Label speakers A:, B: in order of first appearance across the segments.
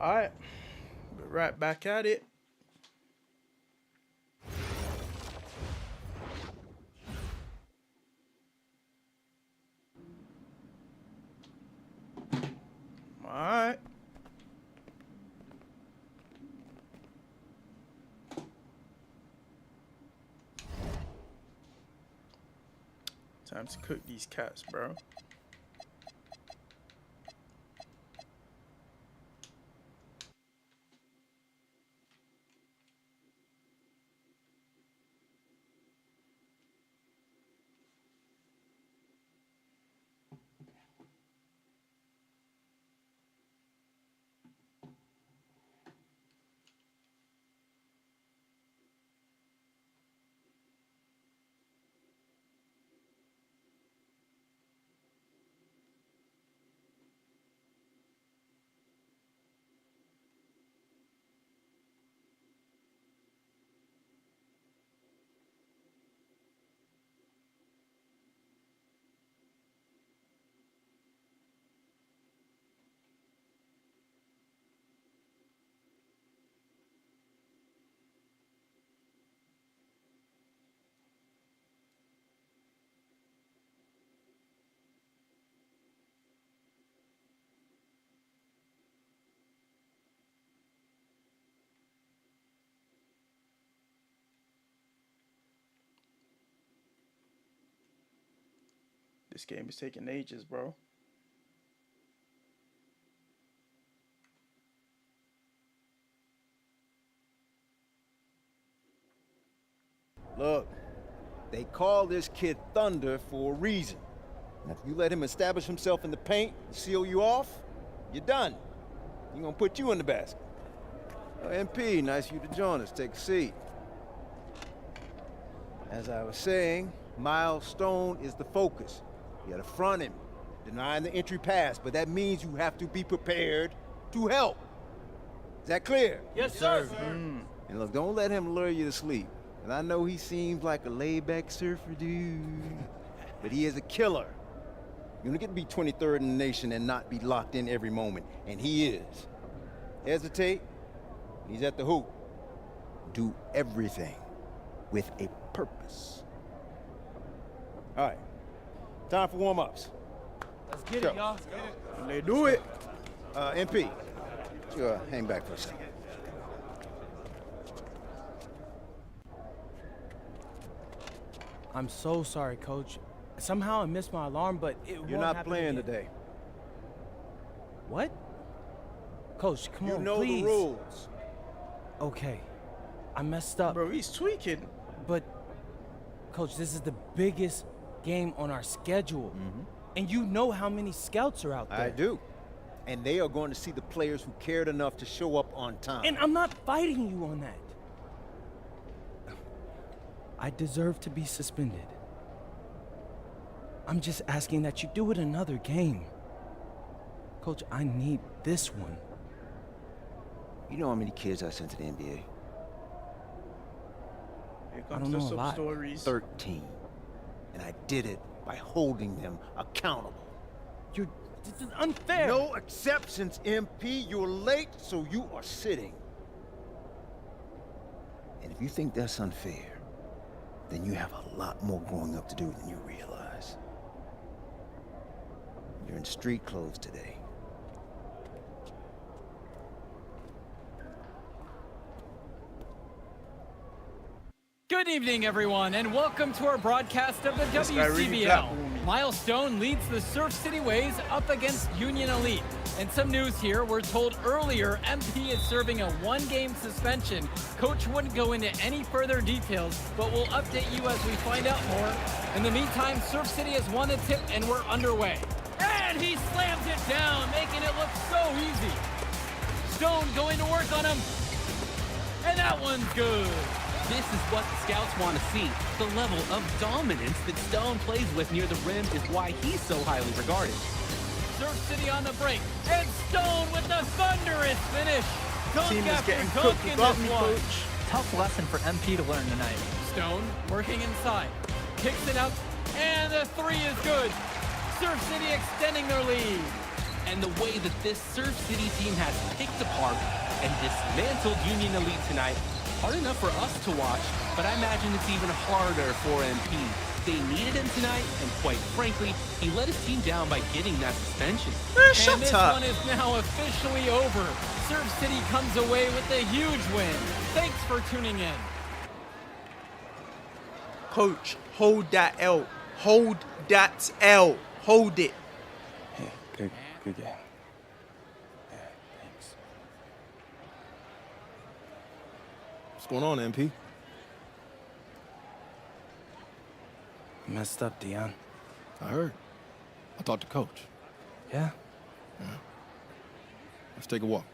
A: Alright, we're right back at it. Alright. Time to cook these cats, bro. This game is taking ages, bro.
B: Look, they call this kid Thunder for a reason. And if you let him establish himself in the paint and seal you off, you're done. He's gonna put you in the basket. MP, nice of you to join us. Take a seat. As I was saying, Miles Stone is the focus. You gotta front him, denying the entry pass, but that means you have to be prepared to help. Is that clear?
C: Yes, sir.
B: And look, don't let him lure you to sleep. And I know he seems like a laid-back surfer dude, but he is a killer. You don't get to be 23rd in the nation and not be locked in every moment, and he is. Hesitate, he's at the hoop. Do everything with a purpose. All right, time for warm-ups.
C: Let's get it, y'all.
A: And they do it.
B: MP, you hang back for a second.
C: I'm so sorry, Coach. Somehow I missed my alarm, but
B: You're not playing today.
C: What? Coach, come on,
B: You know
C: please.
B: the rules.
C: Okay, I messed up.
A: Bro, he's tweaking.
C: But, Coach, this is the biggest game on our schedule. And you know how many scouts are out there.
B: I do. And they are going to see the players who cared enough to show up on time.
C: And I'm not fighting you on that. I deserve to be suspended. I'm just asking that you do it another game. Coach, I need this one.
B: You know how many kids I sent to the NBA?
A: Here
C: I
A: comes
C: don't
A: the
C: know a
A: sub
C: lot.
A: stories.
B: 13. And I did it by holding them accountable.
C: This is unfair.
B: No exceptions, MP. You're late, so you are sitting. And if you think that's unfair, then you have a lot more growing up to do than you realize. You're in street clothes today.
D: Good evening, everyone, and welcome to our broadcast of the
A: This guy really
D: WCBL.
A: platformed me.
D: Miles Stone leads the Surf City Waves up against Union Elite. And some news here, we're told earlier MP is serving a one-game suspension. Coach wouldn't go into any further details, but we'll update you as we find out more. In the meantime, Surf City has won the tip and we're underway. And he slams it down, making it look so easy. Stone going to work on him. And that one's good.
E: This is what the scouts want to see. The level of dominance that Stone plays with near the rim is why he's so highly regarded.
D: Surf City on the break, and Stone with the thunderous finish. Dunk
A: Team is
D: after
A: getting
D: dunk
A: cooked
D: in
A: without
D: this
A: me,
D: one.
A: coach.
F: Tough lesson for MP to learn tonight.
D: Stone working inside, kicks it out, and the three is good. Surf City extending their lead.
E: And the way that this Surf City team has picked apart and dismantled Union Elite tonight, hard enough for us to watch, but I imagine it's even harder for MP. They needed him tonight, and quite frankly, he let his team down by getting that suspension.
D: And this one is now officially over. Surf City comes away with a huge win. Thanks for tuning in.
A: Coach, hold that L. Hold that L. Hold it.
C: Hey, good game. Yeah, thanks.
G: What's going on, MP?
C: Messed up, Dion.
G: I heard. I talked to Coach.
C: Yeah?
G: Let's take a walk.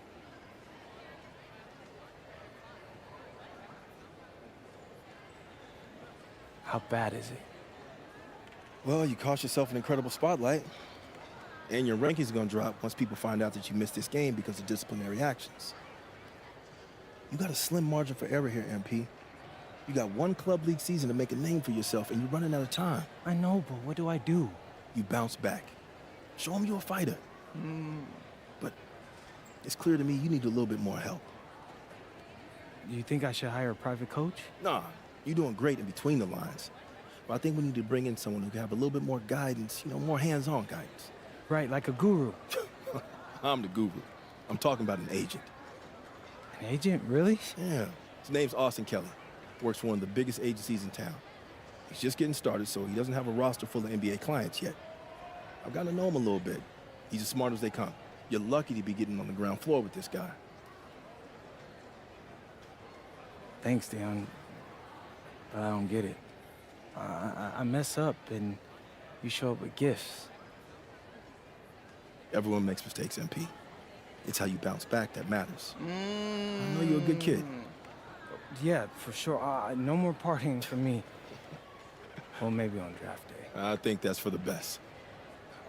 C: How bad is it?
G: Well, you cost yourself an incredible spotlight. And your rankings are going to drop once people find out that you missed this game because of disciplinary actions. You got a slim margin for error here, MP. You got one club league season to make a name for yourself, and you're running out of time.
C: I know, but what do I do?
G: You bounce back. Show them you're a fighter. But it's clear to me you need a little bit more help.
C: You think I should hire a private coach?
G: Nah, you're doing great in between the lines. But I think we need to bring in someone who can have a little bit more guidance, more hands-on guidance.
C: Right, like a guru.
G: I'm the guru. I'm talking about an agent.
C: An agent, really?
G: Yeah. His name's Austin Kelly. Works for one of the biggest agencies in town. He's just getting started, so he doesn't have a roster full of NBA clients yet. I've gotten to know him a little bit. He's as smart as they come. You're lucky to be getting on the ground floor with this guy.
C: Thanks, Dion. But I don't get it. I mess up, and you show up with gifts.
G: Everyone makes mistakes, MP. It's how you bounce back that matters. I know you're a good kid.
C: Yeah, for sure. No more partying for me. Well, maybe on draft day.
G: I think that's for the best.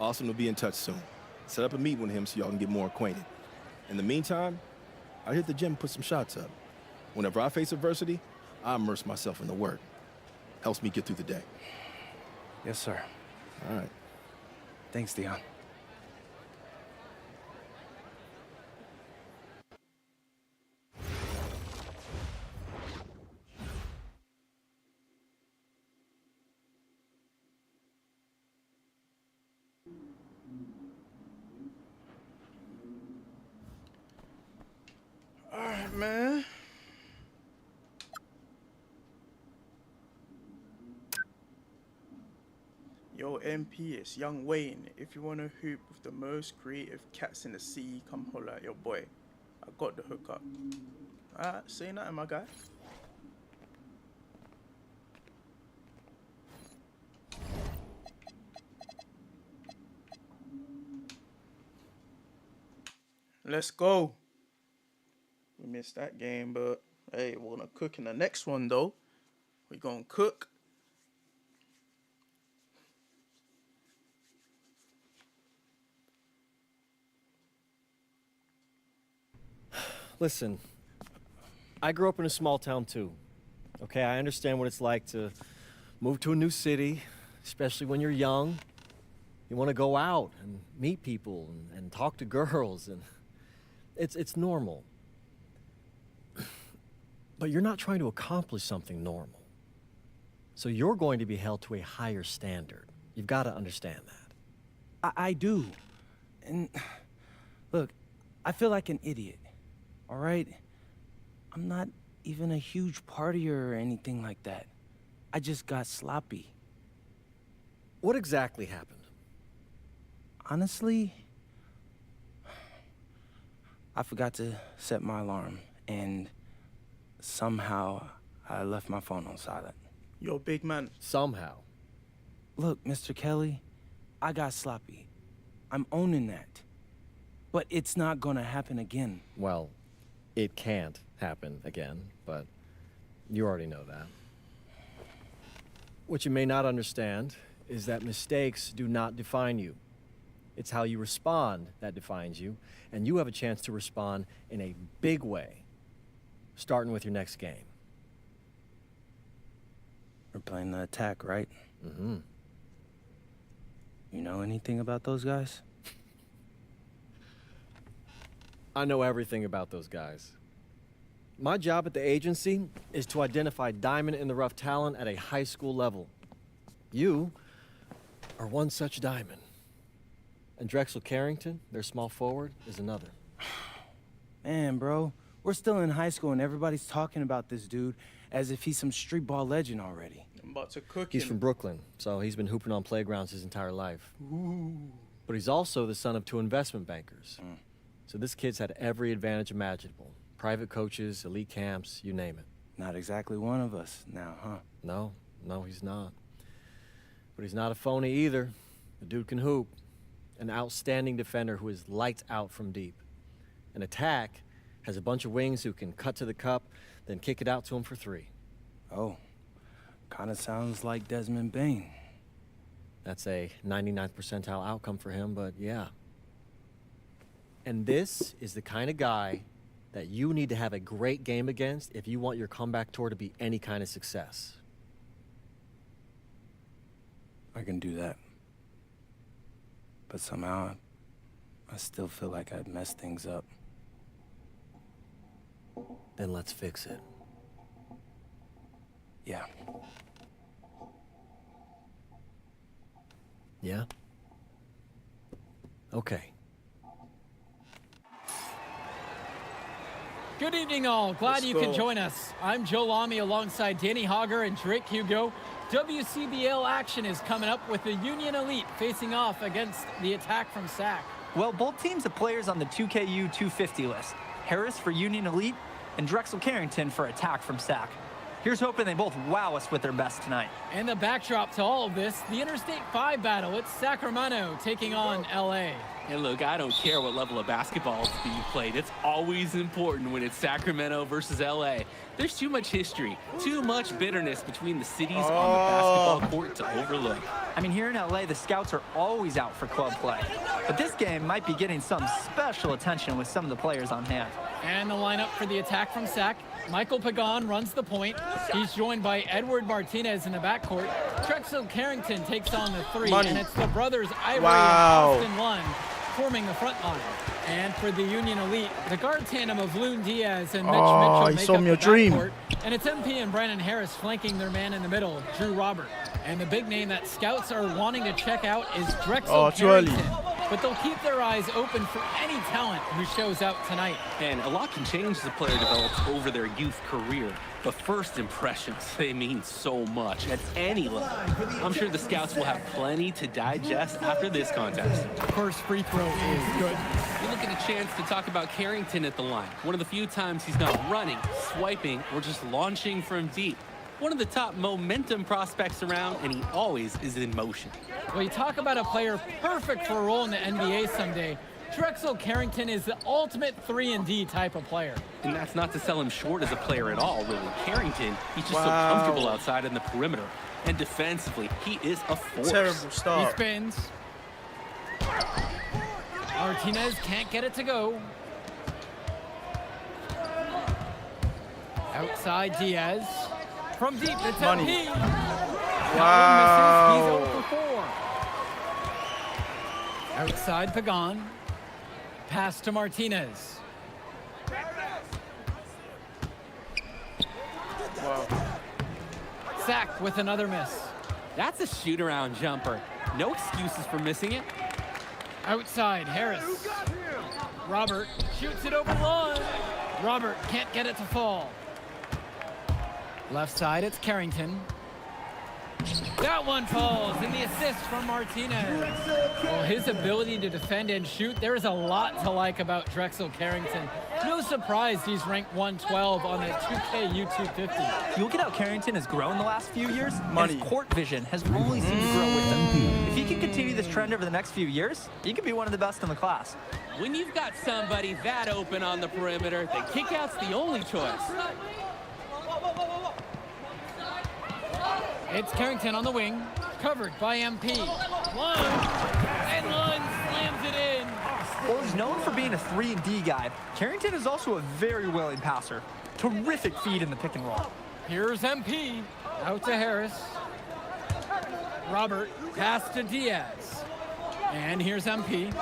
G: Austin will be in touch soon. Set up a meet with him so y'all can get more acquainted. In the meantime, I hit the gym and put some shots up. Whenever I face adversity, I immerse myself in the work. Helps me get through the day.
C: Yes, sir.
G: All right.
C: Thanks, Dion.
A: All right, man. Yo, MP, it's Young Wayne. If you want to hoop with the most creative cats in the city, come holler at your boy. I got the hookup. Alright, say nothing, my guy. Let's go. We missed that game, but hey, we're gonna cook in the next one though. We're gonna cook.
H: Listen, I grew up in a small town too. Okay, I understand what it's like to move to a new city, especially when you're young. You want to go out and meet people and talk to girls, and it's normal. But you're not trying to accomplish something normal. So you're going to be held to a higher standard. You've got to understand that.
C: I do. And look, I feel like an idiot. All right? I'm not even a huge partier or anything like that. I just got sloppy.
H: What exactly happened?
C: Honestly, I forgot to set my alarm, and somehow I left my phone on silent.
A: Yo, big man.
H: Somehow.
C: Look, Mr. Kelly, I got sloppy. I'm owning that. But it's not gonna happen again.
H: Well, it can't happen again, but you already know that. What you may not understand is that mistakes do not define you. It's how you respond that defines you, and you have a chance to respond in a big way, starting with your next game.
C: We're playing the attack, right?
H: Mm-hmm.
C: You know anything about those guys?
H: I know everything about those guys. My job at the agency is to identify diamond-in-the-rough talent at a high school level. You are one such diamond. And Drexel Carrington, their small forward, is another.
C: Man, bro, we're still in high school and everybody's talking about this dude as if he's some street ball legend already.
A: I'm about to cook
H: He's
A: him.
H: from Brooklyn, so he's been hooping on playgrounds his entire life. Ooh. But he's also the son of 2 investment bankers. So this kid's had every advantage imaginable. Private coaches, elite camps, you name it.
C: Not exactly one of us now, huh?
H: No, he's not. But he's not a phony either. The dude can hoop. An outstanding defender who is lights out from deep. An attack has a bunch of wings who can cut to the cup, then kick it out to him for 3.
C: Oh, kind of sounds like Desmond Bain.
H: That's a 99th percentile outcome for him, but yeah. And this is the kind of guy that you need to have a great game against if you want your comeback tour to be any kind of success.
C: I can do that. But somehow, I still feel like I'd messed things up.
H: Then let's fix it.
C: Yeah.
H: Yeah? Okay.
D: Good evening, all. Glad
A: Let's
D: you
A: go.
D: could join us. I'm Joe Lamy alongside Danny Hogger and Drake Hugo. WCBL action is coming up with the Union Elite facing off against the Attack from SAC.
F: Well, both teams have players on the 2KU 250 list. Harris for Union Elite and Drexel Carrington for Attack from SAC. Here's hoping they both wow us with their best tonight.
D: And the backdrop to all of this, the Interstate 5 battle. It's Sacramento taking on LA.
E: And look, I don't care what level of basketball is being played. It's always important when it's Sacramento versus LA. There's too much history, too much bitterness between the cities on the basketball court to overlook.
F: I mean, here in LA, the scouts are always out for club play. But this game might be getting some special attention with some of the players on hand.
D: And the lineup for the Attack from SAC. Michael Pagan runs the point. He's joined by Edward Martinez in the backcourt. Drexel Carrington takes on the 3,
A: Money.
D: and it's the brothers Ivory
A: Wow.
D: and Austin Lund forming the front line. And for the Union Elite, the guard tandem of Loon Diaz and Mitch Mitchell
A: he
D: make
A: saw
D: up
A: me
D: the
A: a dream.
D: backcourt. And it's MP and Brandon Harris flanking their man in the middle, Drew Robert. And the big name that scouts are wanting to check out is Drexel
A: Too early.
D: Carrington. But they'll keep their eyes open for any talent who shows out tonight.
E: And a lot can change as a player develops over their youth career. But first impressions, they mean so much at any level. I'm sure the scouts will have plenty to digest after this contest.
D: First free throw is good.
E: We look at a chance to talk about Carrington at the line. One of the few times he's not running, swiping, or just launching from deep. One of the top momentum prospects around, and he always is in motion.
D: Well, you talk about a player perfect for a role in the NBA someday. Drexel Carrington is the ultimate 3-and-D type of player.
E: And that's not to sell him short as a player at all, really. Carrington, he's just so
A: Wow.
E: comfortable outside in the perimeter. And defensively, he is a force.
A: Terrible
D: He
A: start.
D: spins. Martinez can't get it to go. Outside Diaz. From deep, it's
A: Money.
D: MP.
A: Wow.
D: He's 0 for 4. Outside Pagan. Pass to Martinez.
A: Wow.
D: Sack with another miss.
E: That's a shoot-around jumper. No excuses for missing it.
D: Outside, Harris. Robert shoots it over the line. Robert can't get it to fall. Left side, it's Carrington. That one falls, and the assist from Martinez. Well, his ability to defend and shoot, there is a lot to like about Drexel Carrington. No surprise he's ranked 112 on the 2KU 250.
F: You look at how Carrington has grown the last few years,
A: Money.
F: and his court vision has only seemed to grow with him. If he can continue this trend over the next few years, he could be one of the best in the class.
E: When you've got somebody that open on the perimeter, the kickout's the only choice.
D: It's Carrington on the wing, covered by MP. Lund, and Lund slams it in.
F: While he's known for being a 3-and-D guy, Carrington is also a very willing passer. Terrific feed in the pick and roll.
D: Here's MP, out to Harris. Robert, pass to Diaz. And here's MP.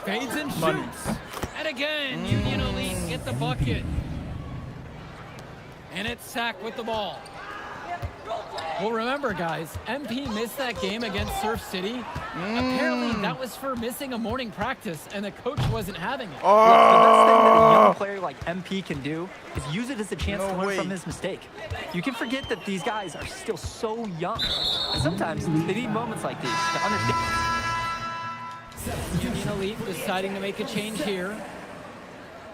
D: Fades and
A: Money.
D: shoots. And again, Union Elite get the bucket. And it's Sack with the ball. Well, remember, guys, MP missed that game against Surf City. Apparently, that was for missing a morning practice, and the coach wasn't having it.
F: The best thing that a young player like MP can do is use it as a chance
A: No
F: to learn
A: way.
F: from his mistake. You can forget that these guys are still so young. And sometimes they need moments like these to understand.
D: Union Elite deciding to make a change here.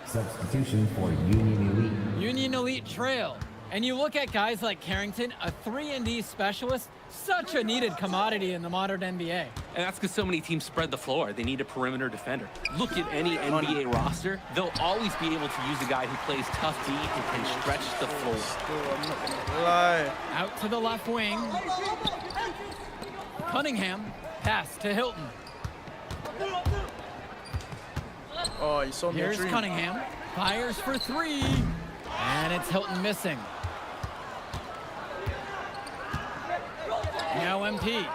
I: Substitution for Union Elite.
D: Union Elite trail. And you look at guys like Carrington, a 3-and-D specialist, such a needed commodity in the modern NBA.
E: And that's because so many teams spread the floor. They need a perimeter defender. Look at any NBA roster. They'll always be able to use a guy who plays tough D and can stretch the floor.
A: Still, I'm not gonna lie.
D: Out to the left wing. Cunningham, pass to Hilton.
A: Oh, you saw me a
D: Here's
A: dream.
D: Cunningham, fires for 3, and it's Hilton missing. Now MP.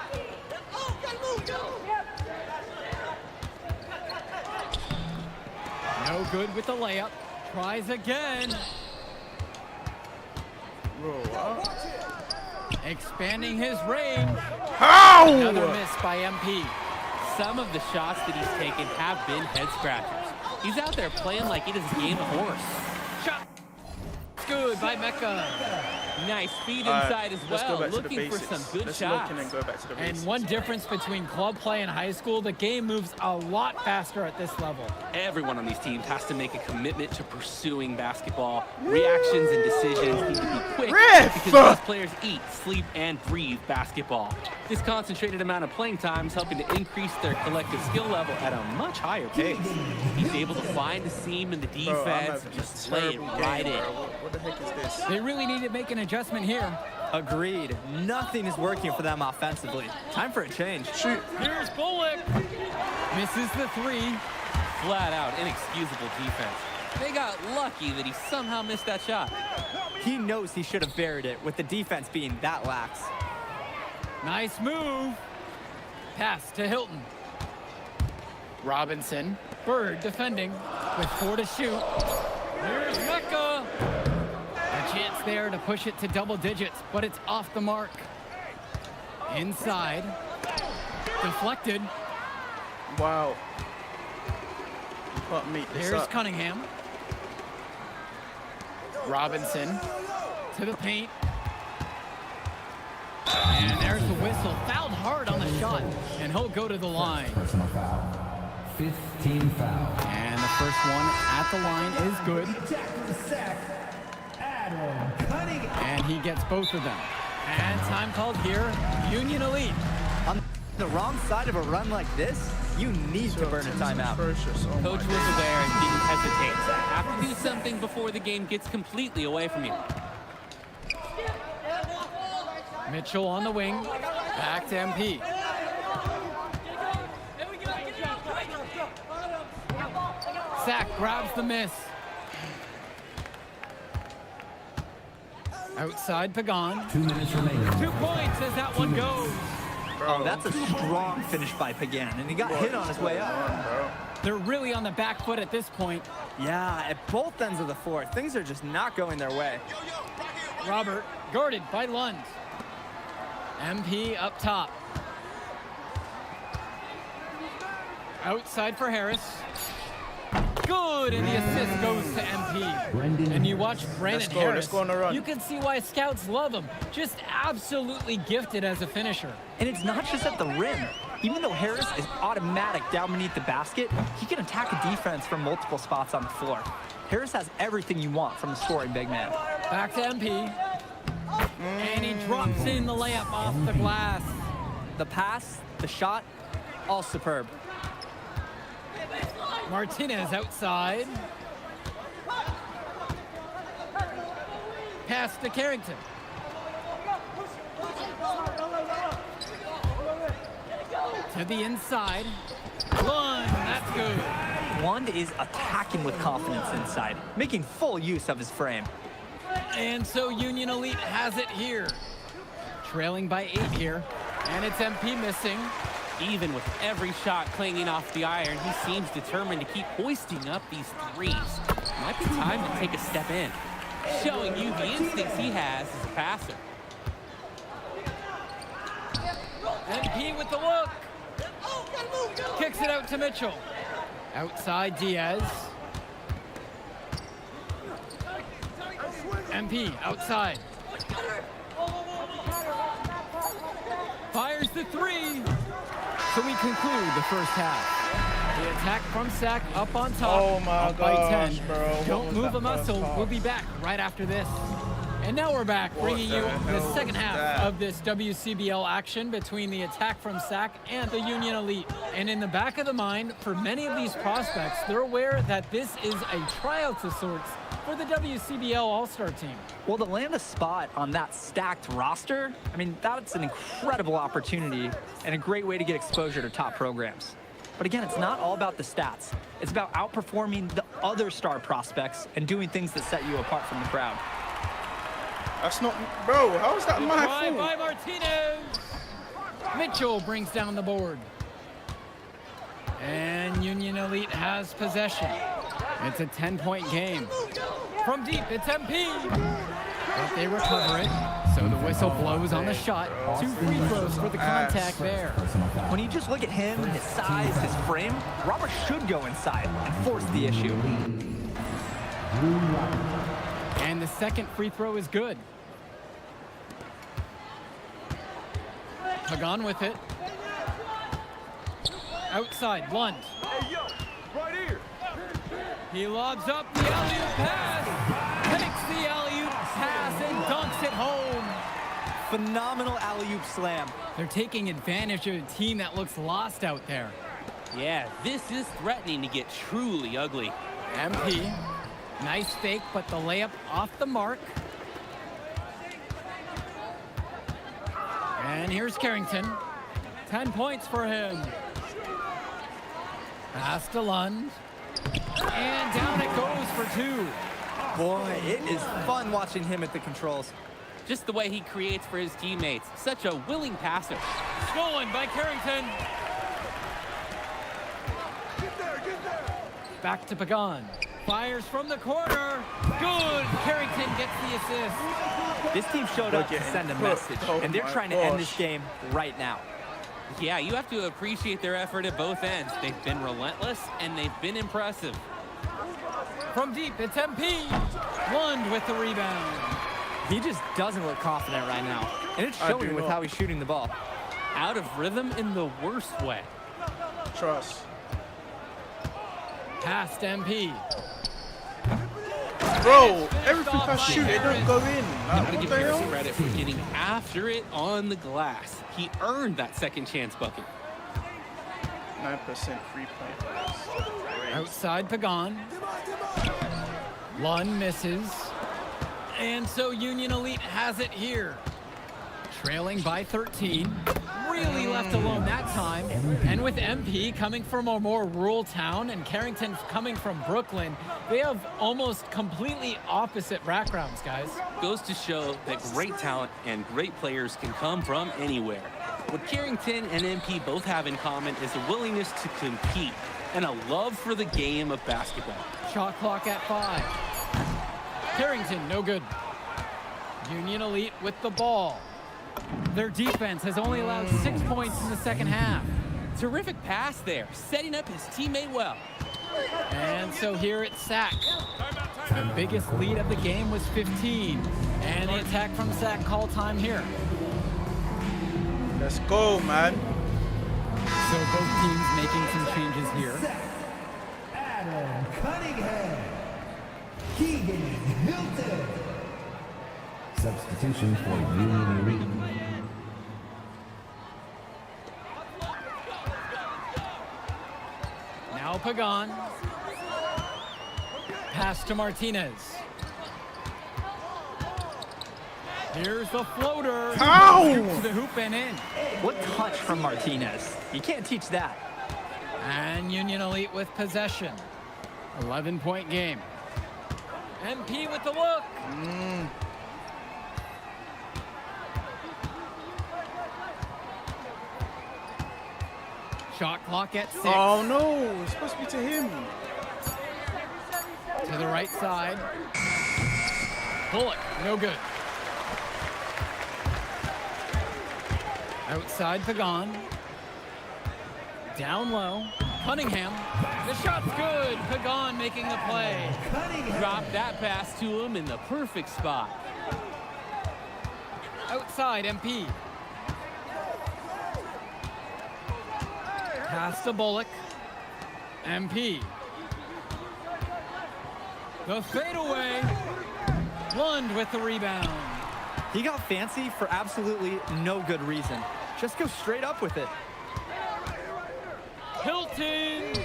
D: No good with the layup. Tries again.
A: Bro, what?
D: Expanding his range.
A: How?
D: Another miss by MP.
E: Some of the shots that he's taken have been head scratchers. He's out there playing like it is a game of horse.
D: Shot. Good by Mecca.
E: Nice feed
A: All right,
E: inside as
A: let's go
E: well.
A: back to the
E: Looking for
A: basics.
E: some good
A: Let's
E: shots.
A: look and then go back to the
D: And
A: basics.
D: one difference between club play and high school, the game moves a lot faster at this level.
E: Everyone on these teams has to make a commitment to pursuing basketball. Reactions and decisions need to be quick
A: Ref!
E: because these players eat, sleep, and breathe basketball. This concentrated amount of playing time is helping to increase their collective skill level at a much higher pace. He's able to find the seam in the
A: Bro, I'm
E: defense
A: having
E: and
A: a
E: just lay it
A: terrible
E: right
A: game,
E: in.
A: bro. What the heck is this?
D: They really need to make an adjustment here.
F: Agreed. Nothing is working for them offensively. Time for a change.
A: Shoot.
D: Here's Bullock. Misses the 3.
E: Flat out inexcusable defense. They got lucky that he somehow missed that shot.
F: He knows he should have buried it with the defense being that lax.
D: Nice move. Pass to Hilton. Robinson. Bird defending with 4 to shoot. Here's Mecca. A chance there to push it to double digits, but it's off the mark. Inside. Deflected.
A: Wow. You can't meet this
D: Here's
A: up.
D: Cunningham. Robinson to the paint. And there's the whistle. Fouled hard on the shot, and he'll go to the line.
I: Personal foul. 15 foul.
D: And the first one at the line is good. And he gets both of them. And time called here, Union Elite.
F: On the wrong side of a run like this, you need to burn a timeout.
A: Atrocious. Oh
E: Coach was
A: my God.
E: aware and didn't hesitate. Have to do something before the game gets completely away from you.
D: Mitchell on the wing. Back to MP. Sack grabs the miss. Outside Pagan.
I: 2 minutes remaining.
D: 2 points as that one goes.
F: Oh, that's a strong finish by Pagan, and he got hit on his way up.
D: They're really on the back foot at this point.
F: Yeah, at both ends of the floor, things are just not going their way.
D: Robert guarded by Lund. MP up top. Outside for Harris. Good, and the assist goes to MP. And you watch Brandon Harris.
A: Let's go on a run.
D: You can see why scouts love him. Just absolutely gifted as a finisher.
F: And it's not just at the rim. Even though Harris is automatic down beneath the basket, he can attack a defense from multiple spots on the floor. Harris has everything you want from a scoring big man.
D: Back to MP. And he drops in the layup off the glass.
F: The pass, the shot, all superb.
D: Martinez outside. Pass to Carrington. To the inside. Lund, that's good.
F: Lund is attacking with confidence inside, making full use of his frame.
D: And so Union Elite has it here. Trailing by 8 here. And it's MP missing.
E: Even with every shot clanging off the iron, he seems determined to keep hoisting up these threes. Might be time to take a step in, showing you the instincts he has as a passer.
D: MP with the look. Kicks it out to Mitchell. Outside Diaz. MP outside. Fires the three. So we conclude the first half. The attack from Sac up on top.
A: Oh my
D: up by 10.
A: gosh, bro. What
D: Don't
A: was
D: move
A: that
D: a muscle.
A: first half?
D: We'll be back right after this. And now we're back, bringing you
A: the
D: the
A: hell
D: second
A: was
D: half
A: that?
D: of this WCBL action between the attack from Sac and the Union Elite. And in the back of the mind, for many of these prospects, they're aware that this is a tryout of sorts for the WCBL All-Star team.
F: Well, to land a spot on that stacked roster, I mean, that's an incredible opportunity and a great way to get exposure to top programs. But again, it's not all about the stats. It's about outperforming the other star prospects and doing things that set you apart from the crowd.
A: That's not, bro. How is that my
D: Drive by
A: fault?
D: Martinez. Mitchell brings down the board. And Union Elite has possession. It's a 10-point game. From deep, it's MP. But they recover it, so the whistle blows on the shot. 2 free throws for the contact there.
F: When you just look at him, his size, his frame, Robert should go inside and force the issue.
D: And the second free throw is good. Pagan with it. Outside, Lund. He lobs up the alley-oop pass. Takes the alley-oop pass and dunks it home.
F: Phenomenal alley-oop slam.
D: They're taking advantage of a team that looks lost out there.
E: Yeah, this is threatening to get truly ugly.
D: MP. Nice fake, but the layup off the mark. And here's Carrington. 10 points for him. Pass to Lund. And down it goes for 2.
F: Boy, it is fun watching him at the controls.
E: Just the way he creates for his teammates. Such a willing passer.
D: Stolen by Carrington. Back to Pagan. Fires from the corner. Good. Carrington gets the assist.
F: This team showed up to send a message, and they're trying to end this game right now.
E: Yeah, you have to appreciate their effort at both ends. They've been relentless, and they've been impressive.
D: From deep, it's MP. Lund with the rebound.
F: He just doesn't look confident right now, and it's showing with how he's shooting the ball.
E: Out of rhythm in the worst way.
A: Trust.
D: Past MP.
A: Bro, everything I shoot, it don't go in.
E: Gotta
A: Like,
E: give
A: what the
E: Harris
A: hell?
E: credit for getting after it on the glass. He earned that second chance bucket.
A: 9% 3-point.
D: Outside Pagan. Lund misses. And so Union Elite has it here. Trailing by 13. Really left alone that time. And with MP coming from a more rural town and Carrington coming from Brooklyn, they have almost completely opposite backgrounds, guys.
E: Goes to show that great talent and great players can come from anywhere. What Carrington and MP both have in common is a willingness to compete and a love for the game of basketball.
D: Shot clock at 5. Carrington, no good. Union Elite with the ball. Their defense has only allowed 6 points in the second half.
E: Terrific pass there, setting up his teammate well.
D: And so here it's Sac. The biggest lead of the game was 15. And the attack from Sac call time here.
A: Let's go, man.
D: So both teams making some changes here.
I: Adam Cunningham. Keegan Hilton. Substitution for Union Elite.
D: Now Pagan. Pass to Martinez. Here's the floater.
A: Ow!
D: To the hoop and in.
F: What touch from Martinez. You can't teach that.
D: And Union Elite with possession. 11-point game. MP with the look. Shot clock at 6.
A: Oh no, it's supposed to be to him.
D: To the right side. Bullock, no good. Outside Pagan. Down low. Cunningham. The shot's good. Pagan making the play.
E: Drop that pass to him in the perfect spot.
D: Outside MP. Pass to Bullock. MP. The fadeaway. Lund with the rebound.
F: He got fancy for absolutely no good reason. Just go straight up with it.
D: Hilton.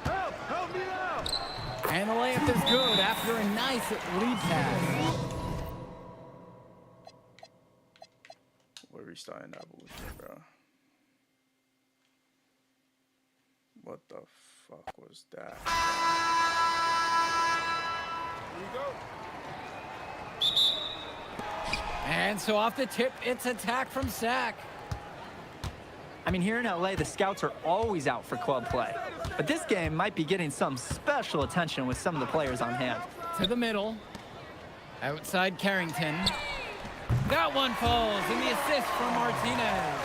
D: Help me out. And the layup is good after a nice lead pass.
A: We're restarting that bullshit, bro. What the fuck was that? Here you go.
D: And so off the tip, it's attack from Sack.
F: I mean, here in LA, the scouts are always out for club play. But this game might be getting some special attention with some of the players on hand.
D: To the middle. Outside Carrington. That one falls, and the assist from Martinez.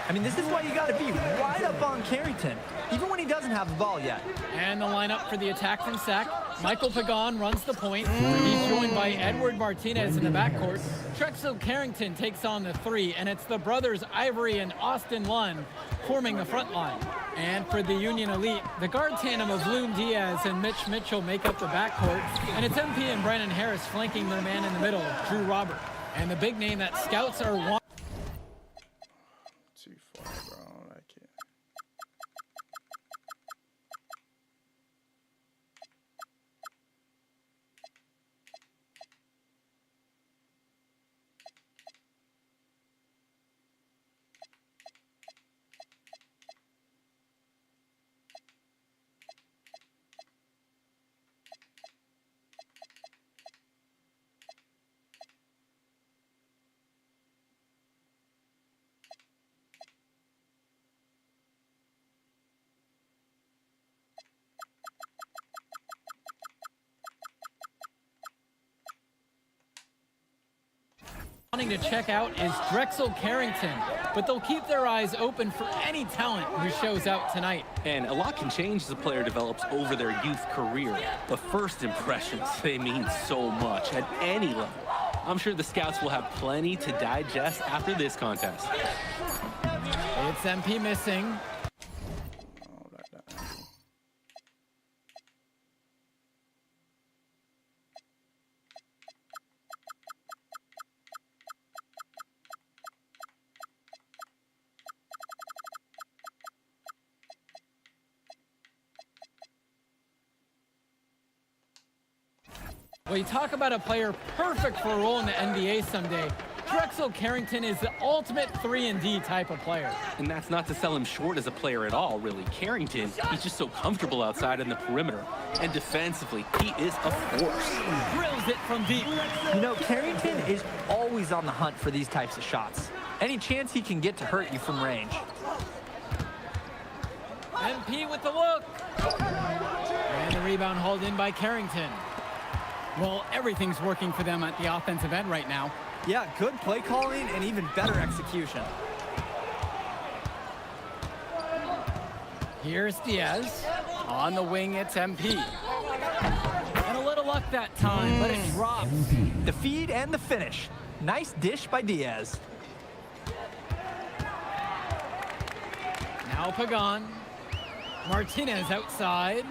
F: I mean, this is why you got to be right up on Carrington, even when he doesn't have the ball yet.
D: And the lineup for the attack from Sack. Michael Pagan runs the point. He's joined by Edward Martinez in the backcourt. Drexel Carrington takes on the 3, and it's the brothers Ivory and Austin Lund forming the front line. And for the Union Elite, the guard tandem of Loon Diaz and Mitch Mitchell make up the backcourt, and it's MP and Brennan Harris flanking their man in the middle, Drew Robert. And the big name that scouts are wanting.
A: Too far, bro. I don't like it.
D: Wanting to check out is Drexel Carrington, but they'll keep their eyes open for any talent who shows out tonight.
E: And a lot can change as a player develops over their youth career. But first impressions, they mean so much at any level. I'm sure the scouts will have plenty to digest after this contest.
D: It's MP missing.
A: Oh, like that.
D: Well, you talk about a player perfect for a role in the NBA someday. Drexel Carrington is the ultimate 3-and-D type of player.
E: And that's not to sell him short as a player at all, really. Carrington, he's just so comfortable outside in the perimeter. And defensively, he is a force.
D: Drills it from deep.
F: You know, Carrington is always on the hunt for these types of shots. Any chance he can get to hurt you from range.
D: MP with the look. And the rebound hauled in by Carrington. Well, everything's working for them at the offensive end right now.
F: Yeah, good play calling and even better execution.
D: Here's Diaz. On the wing, it's MP. And a little luck that time, but it drops.
F: The feed and the finish. Nice dish by Diaz.
D: Now Pagan. Martinez outside.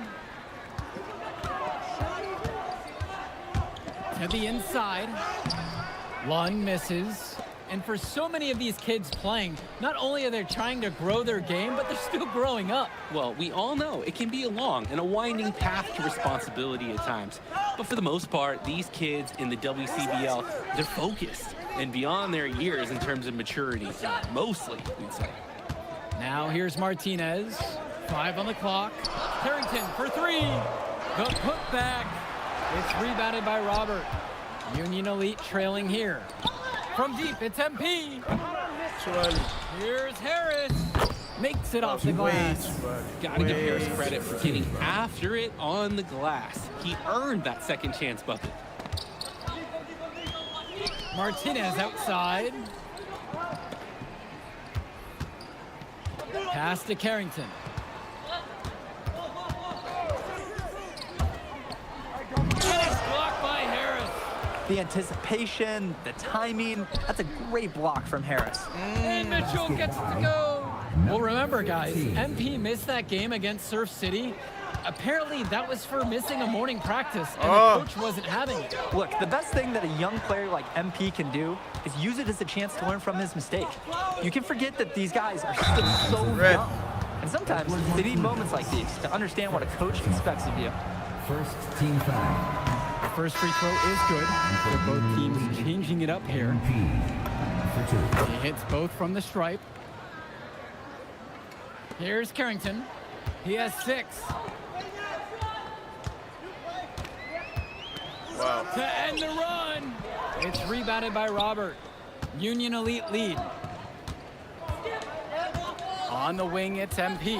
D: To the inside. Lund misses. And for so many of these kids playing, not only are they trying to grow their game, but they're still growing up.
E: Well, we all know it can be a long and a winding path to responsibility at times. But for the most part, these kids in the WCBL, they're focused and beyond their years in terms of maturity. Mostly, we'd say.
D: Now here's Martinez. 5 on the clock. Carrington for 3. The putback. It's rebounded by Robert. Union Elite trailing here. From deep, it's MP.
A: Too early.
D: Here's Harris. Makes it off the glass.
E: Gotta give Harris credit for getting after it on the glass. He earned that second chance bucket.
D: Martinez outside. Pass to Carrington. Finish blocked by Harris.
F: The anticipation, the timing, that's a great block from Harris.
D: And Mitchell gets it to go. Well, remember, guys, MP missed that game against Surf City. Apparently, that was for missing a morning practice, and the coach wasn't having it.
F: Look, the best thing that a young player like MP can do is use it as a chance to learn from his mistake. You can forget that these guys are still so young. And sometimes they need moments like these to understand what a coach expects of you.
I: First team foul.
D: The first free throw is good. They're both teams changing it up here.
I: For two.
D: He hits both from the stripe. Here's Carrington. He has 6.
A: Wow.
D: To end the run. It's rebounded by Robert. Union Elite lead. On the wing, it's MP.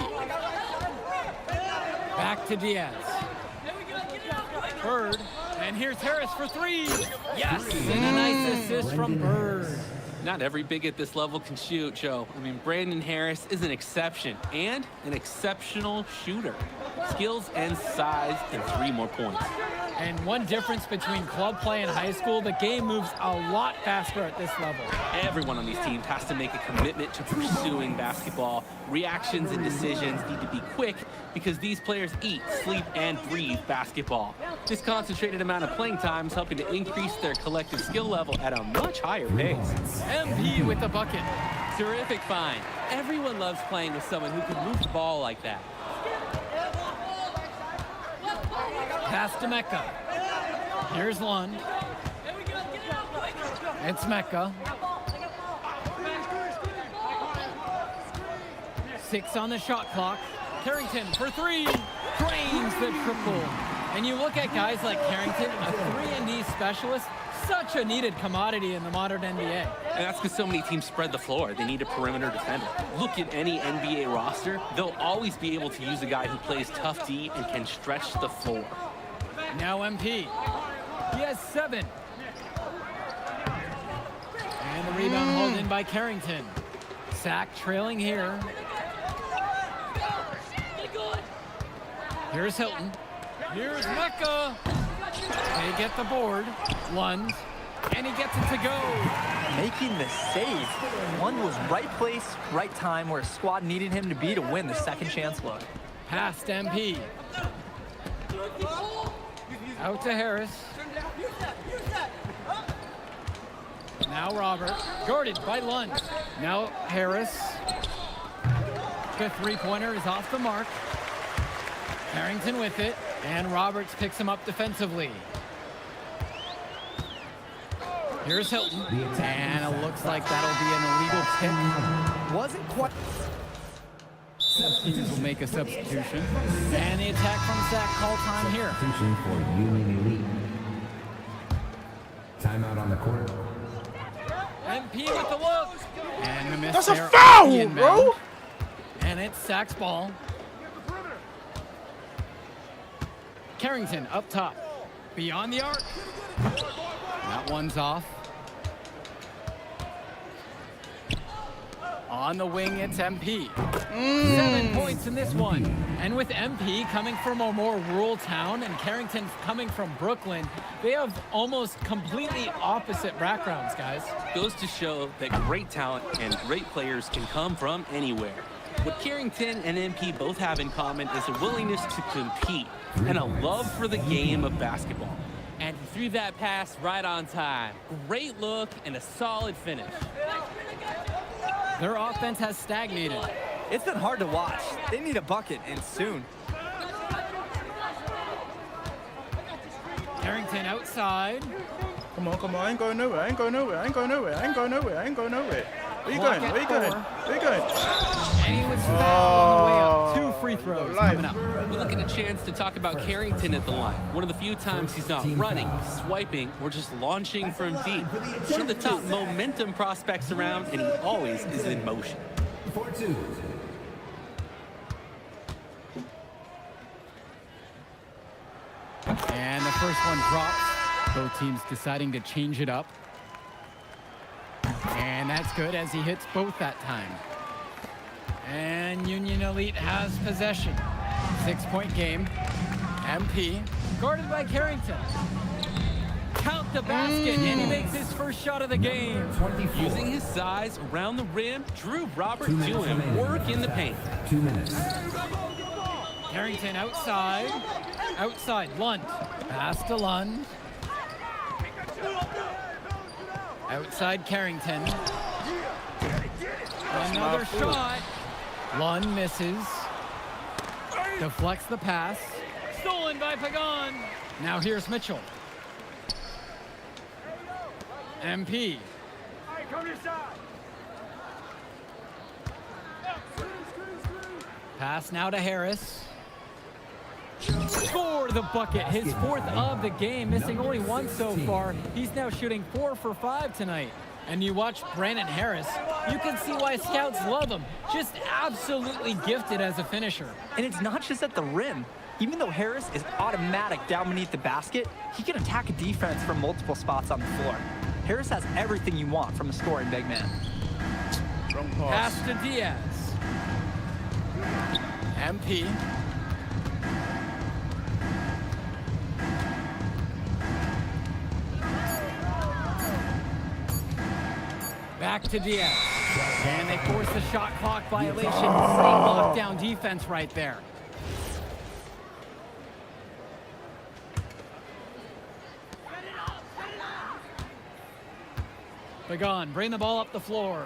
D: Back to Diaz. Bird. And here's Harris for 3. Yes! And a nice assist from Bird.
E: Not every big at this level can shoot, Joe. I mean, Brandon Harris is an exception and an exceptional shooter. Skills and size and 3 more points.
D: And one difference between club play and high school, the game moves a lot faster at this level.
E: Everyone on these teams has to make a commitment to pursuing basketball. Reactions and decisions need to be quick because these players eat, sleep, and breathe basketball. This concentrated amount of playing time is helping to increase their collective skill level at a much higher pace.
D: MP with the bucket.
E: Terrific find. Everyone loves playing with someone who can move the ball like that.
D: Pass to Mecca. Here's Lund. It's Mecca. 6 on the shot clock. Carrington for 3. Drains the triple. And you look at guys like Carrington, a 3-and-D specialist, such a needed commodity in the modern NBA.
E: And that's because so many teams spread the floor. They need a perimeter defender. Look at any NBA roster. They'll always be able to use a guy who plays tough D and can stretch the floor.
D: Now MP. He has 7. And the rebound hauled in by Carrington. Sack trailing here. Here's Hilton. Here's Mecca. They get the board. Lund. And he gets it to go.
F: Making the save. Lund was right place, right time where his squad needed him to be to win the second chance look.
D: Past MP. Out to Harris. Now Robert. Guarded by Lund. Now Harris. The 3-pointer is off the mark. Carrington with it. And Roberts picks him up defensively. Here's Hilton. And it looks like that'll be an illegal tip. Wasn't quite. Teams will make a substitution. And the attack from Zach call time here.
I: Substitution for Union Elite. Timeout on the court.
D: MP with the look. And the miss.
A: That's a
D: there.
A: foul,
D: Inbound.
A: bro.
D: And it's Zach's ball. Carrington up top. Beyond the arc. That one's off. On the wing, it's MP. 7 points in this one. And with MP coming from a more rural town and Carrington coming from Brooklyn, they have almost completely opposite backgrounds, guys.
E: Goes to show that great talent and great players can come from anywhere. What Carrington and MP both have in common is a willingness to compete and a love for the game of basketball. And he threw that pass right on time. Great look and a solid finish.
D: Their offense has stagnated.
F: It's been hard to watch. They need a bucket, and soon.
D: Carrington outside.
A: Come on, I ain't going nowhere, I ain't going nowhere, I ain't going nowhere, I ain't going nowhere, I ain't going nowhere. Where you
D: Block
A: going?
D: at
A: Where you going?
D: 4.
A: Where you going?
D: And he was fouled on the way up. 2 free throws coming up.
E: We look at a chance to talk about Carrington at the line. One of the few times he's not running, swiping, or just launching from deep. One of the top momentum prospects around, and he always is in motion.
I: 4-2.
D: And the first one drops. Both teams deciding to change it up. And that's good as he hits both that time. And Union Elite has possession. 6-point game. MP guarded by Carrington. Count the basket, and he makes his first shot of the game.
I: 24.
E: Using his size around the rim, Drew Robert
I: 2 minutes
E: doing
I: remaining.
E: work in the paint.
I: 2 minutes.
D: Carrington outside. Outside, Lund. Pass to Lund. Outside Carrington. Another shot. Lund misses. Deflects the pass. Stolen by Pagan. Now here's Mitchell. MP. Pass now to Harris. Score the bucket, his 4th of the game, missing only 1 so far. He's now shooting 4 for 5 tonight. And you watch Brandon Harris, you can see why scouts love him. Just absolutely gifted as a finisher.
F: And it's not just at the rim. Even though Harris is automatic down beneath the basket, he can attack a defense from multiple spots on the floor. Harris has everything you want from a scoring big man.
A: Wrong pass.
D: Pass to Diaz. MP. Back to Diaz. And they force the shot clock violation. Same lockdown defense right there. Pagan, bring the ball up the floor.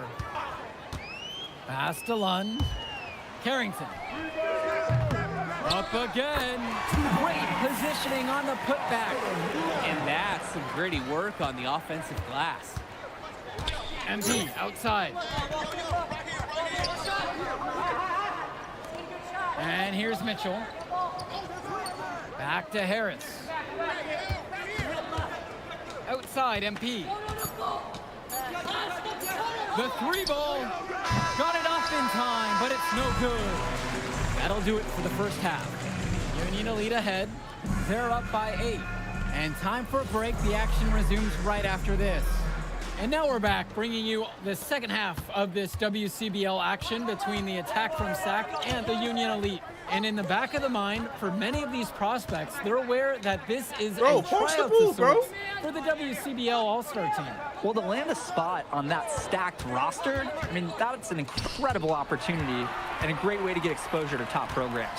D: Pass to Lund. Carrington. Up again. Great positioning on the putback.
E: And that's some gritty work on the offensive glass.
D: MP outside. And here's Mitchell. Back to Harris. Outside, MP. The 3 ball. Got it off in time, but it's no good. That'll do it for the first half. Union Elite ahead. They're up by 8. And time for a break. The action resumes right after this. And now we're back, bringing you the second half of this WCBL action between the attack from SAC and the Union Elite. And in the back of the mind, for many of these prospects, they're aware that this is a tryout of sorts for the WCBL All-Star team.
F: Well, to land a spot on that stacked roster, I mean, that's an incredible opportunity and a great way to get exposure to top programs.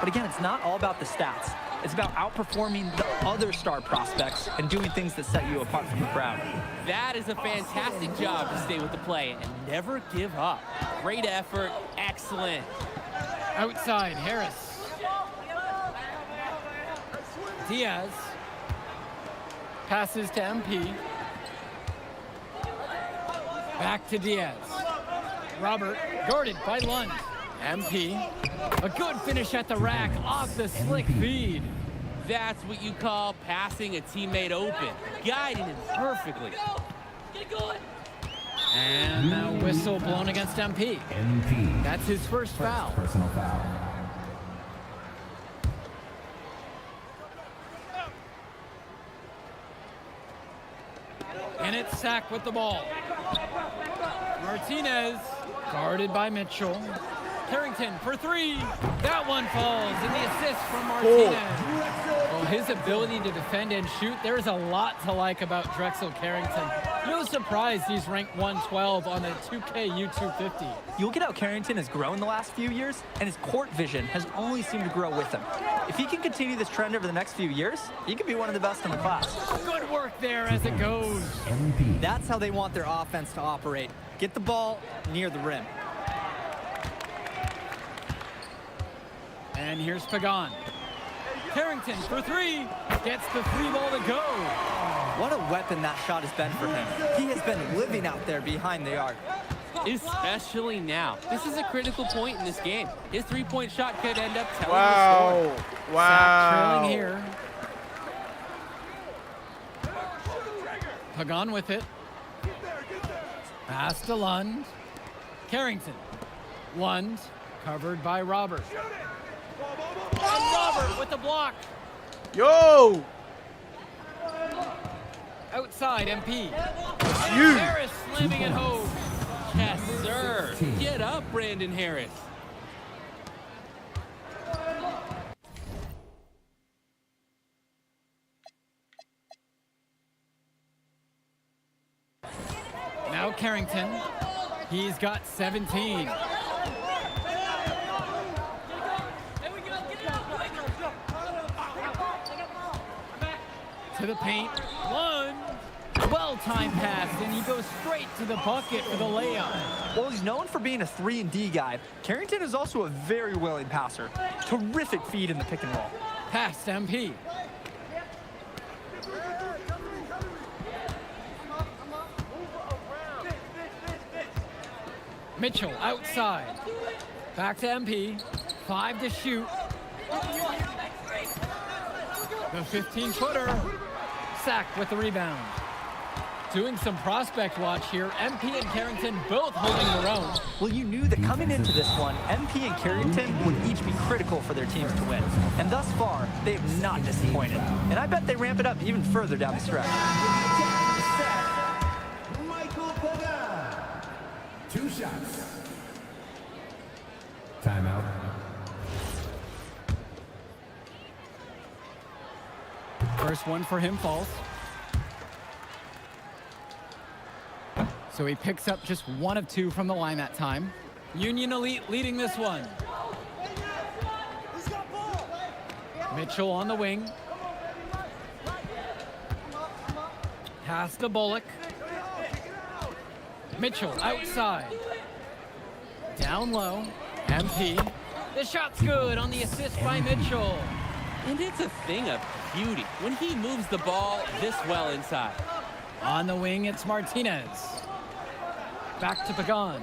F: But again, it's not all about the stats. It's about outperforming the other star prospects and doing things that set you apart from the crowd.
E: That is a fantastic job to stay with the play and never give up. Great effort, excellent.
D: Outside, Harris. Diaz. Passes to MP. Back to Diaz. Robert, guarded by Lund. MP. A good finish at the rack off the slick feed.
E: That's what you call passing a teammate open, guiding him perfectly.
D: And a whistle blown against MP.
I: MP.
D: That's his first foul.
I: Personal foul.
D: And it's SAC with the ball. Martinez, guarded by Mitchell. Carrington for 3. That one falls, and the assist from Martinez. Well, his ability to defend and shoot, there's a lot to like about Drexel Carrington. No surprise he's ranked 112 on the 2K U250.
F: You look at how Carrington has grown the last few years, and his court vision has only seemed to grow with him. If he can continue this trend over the next few years, he could be one of the best in the class.
D: Good work there as it goes.
I: MP.
F: That's how they want their offense to operate. Get the ball near the rim.
D: And here's Pagan. Carrington for 3. Gets the 3 ball to go.
F: What a weapon that shot has been for him. He has been living out there behind the arc.
E: Especially now. This is a critical point in this game. His 3-point shot could end up telling the story.
A: Wow.
D: Trailing here. Pagan with it. Pass to Lund. Carrington. Lund covered by Robert. And Robert with the block.
A: Yo!
D: Outside, MP.
A: You!
D: Harris slamming it home.
E: Yes, sir. Get up, Brandon Harris.
D: Now Carrington. He's got 17. To the paint. One. Well-timed pass, and he goes straight to the bucket for the layup.
F: While he's known for being a 3-and-D guy, Carrington is also a very willing passer. Terrific feed in the pick and roll.
D: Pass to MP. Mitchell outside. Back to MP. 5 to shoot. The 15-footer. Sack with the rebound. Doing some prospect watch here. MP and Carrington both holding their own.
F: Well, you knew that coming into this one, MP and Carrington would each be critical for their teams to win. And thus far, they have not disappointed. And I bet they ramp it up even further down the stretch.
I: Two shots. Timeout.
D: First one for him falls. So he picks up just 1 of 2 from the line that time. Union Elite leading this one. Mitchell on the wing. Pass to Bullock. Mitchell outside. Down low. MP. The shot's good on the assist by Mitchell.
E: And it's a thing of beauty when he moves the ball this well inside.
D: On the wing, it's Martinez. Back to Pagan.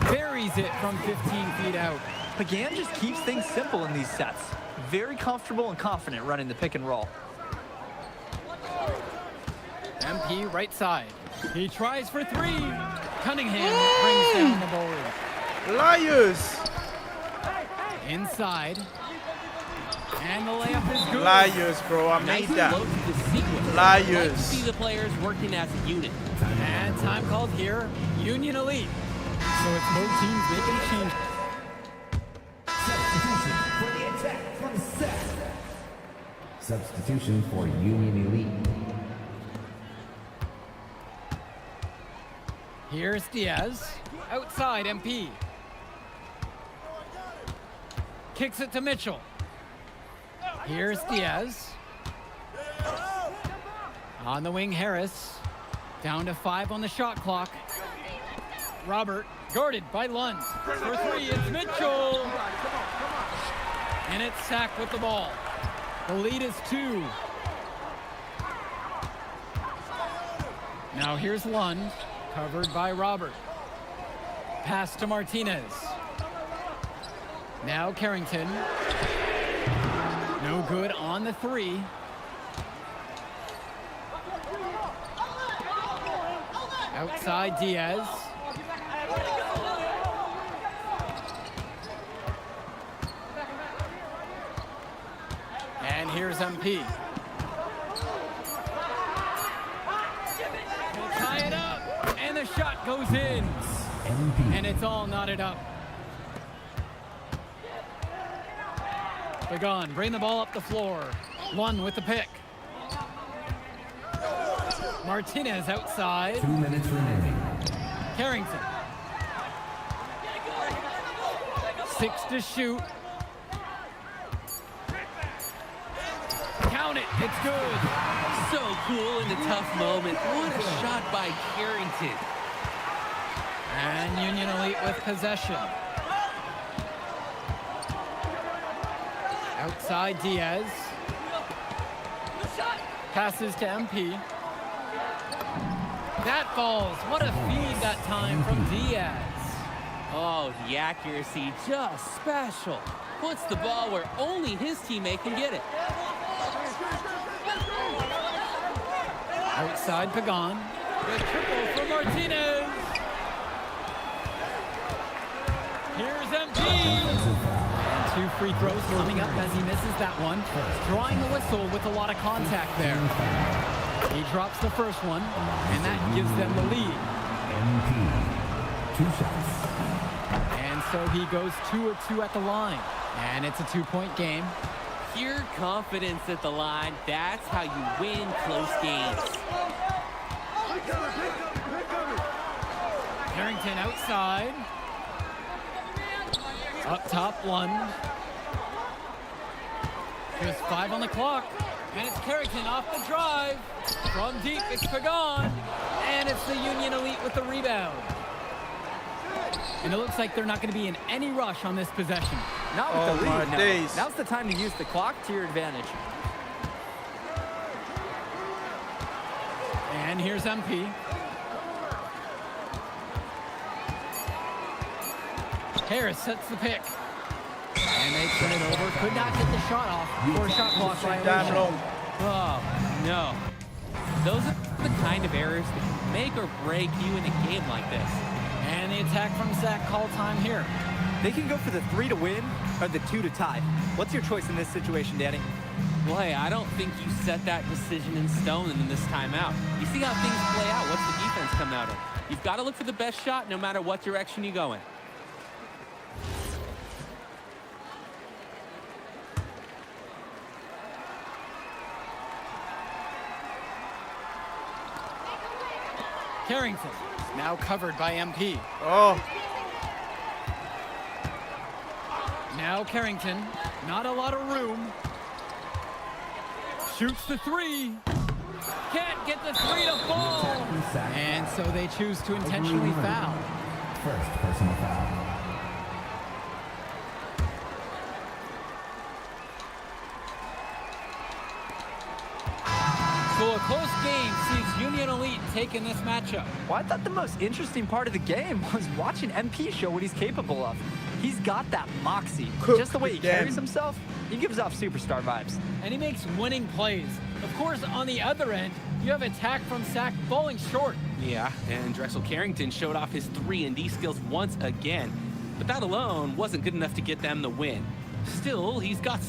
D: Buries it from 15 feet out.
F: Pagan just keeps things simple in these sets. Very comfortable and confident running the pick and roll.
D: MP right side. He tries for 3. Cunningham brings down the board.
A: Liars!
D: Inside. And the layup is good.
A: Liars, bro. I
E: Nice
A: made that.
E: low to the sequence.
A: Liars.
E: Like to see the players working as a unit.
D: And time called here. Union Elite. So it's both teams making a change.
I: Substitution for the attack from Seth. Substitution for Union Elite.
D: Here's Diaz. Outside, MP. Kicks it to Mitchell. Here's Diaz. On the wing, Harris. Down to 5 on the shot clock. Robert, guarded by Lund. For 3, it's Mitchell. And it's Sack with the ball. The lead is 2. Now here's Lund, covered by Robert. Pass to Martinez. Now Carrington. No good on the 3. Outside Diaz. And here's MP. They'll tie it up, and the shot goes in. And it's all knotted up. Pagan, bring the ball up the floor. Lund with the pick. Martinez outside.
I: 2 minutes remaining.
D: Carrington. 6 to shoot. Count it, it's good.
E: So cool in the tough moment. What a shot by Carrington.
D: And Union Elite with possession. Outside Diaz. Passes to MP. That falls. What a feed that time from Diaz.
E: Oh, the accuracy just special. Puts the ball where only his teammate can get it.
D: Outside Pagan. The triple for Martinez. Here's MP. And 2 free throws coming up as he misses that one. Drawing the whistle with a lot of contact there. He drops the first one, and that gives them the lead.
I: MP. 2 shots.
D: And so he goes 2 of 2 at the line. And it's a 2-point game.
E: Pure confidence at the line. That's how you win close games.
D: Carrington outside. Up top, 1. Just 5 on the clock. And it's Carrington off the drive. From deep, it's Pagan. And it's the Union Elite with the rebound. And it looks like they're not going to be in any rush on this possession.
F: Not with the
A: my
F: lead, no.
A: days.
F: Now's the time to use the clock to your advantage.
D: And here's MP. Harris sets the pick. And they turn it over. Could not get the shot off for a shot clock
A: Damn
D: violation.
A: long.
E: Oh, no. Those are the kind of errors that can make or break you in a game like this.
D: And the attack from Zach call time here.
F: They can go for the 3 to win or the 2 to tie. What's your choice in this situation, Danny?
E: Boy, I don't think you set that decision in stone in this timeout. You see how things play out. What's the defense come out of? You've got to look for the best shot no matter what direction you go in.
D: Carrington now covered by MP.
A: Oh,
D: Now Carrington, not a lot of room. Shoots the 3. Can't get the 3 to fall. And so they choose to intentionally foul.
I: First personal foul.
D: So a close game sees Union Elite taking this matchup.
F: Well, I thought the most interesting part of the game was watching MP show what he's capable of. He's got that moxie.
A: Cook
F: Just the way he
A: again.
F: carries himself, he gives off superstar vibes.
D: And he makes winning plays. Of course, on the other end, you have attack from Sack falling short.
E: Yeah, and Drexel Carrington showed off his 3-and-D skills once again. But that alone wasn't good enough to get them the win. Still, he's got...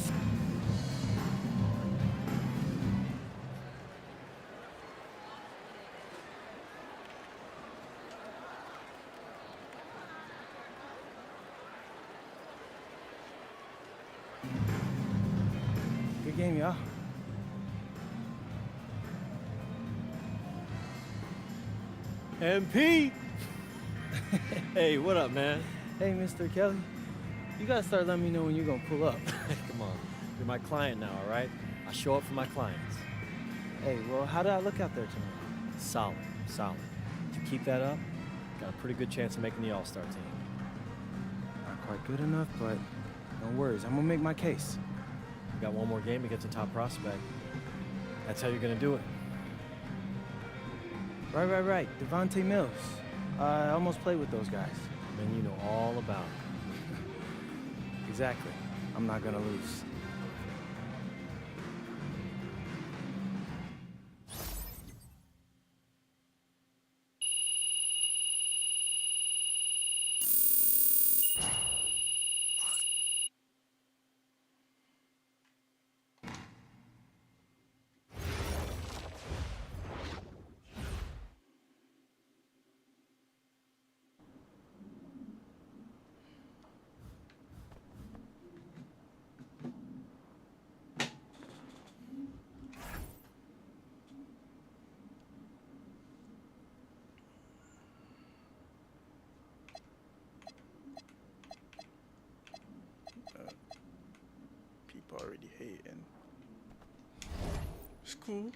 C: Good game, y'all.
H: MP! Hey, what up, man?
C: Hey, Mr. Kelly. You gotta start letting me know when you're gonna pull up.
H: Come on. You're my client now, all right? I show up for my clients.
C: Hey, well, how did I look out there tonight?
H: Solid, solid. To keep that up, got a pretty good chance of making the All-Star team.
C: Not quite good enough, but no worries. I'm gonna make my case.
H: You got one more game against a top prospect. That's how you're gonna do it.
C: Right. Devontae Mills. I almost played with those guys.
H: Then you know all about it.
C: Exactly. I'm not gonna lose.
A: people already hating. It's cool.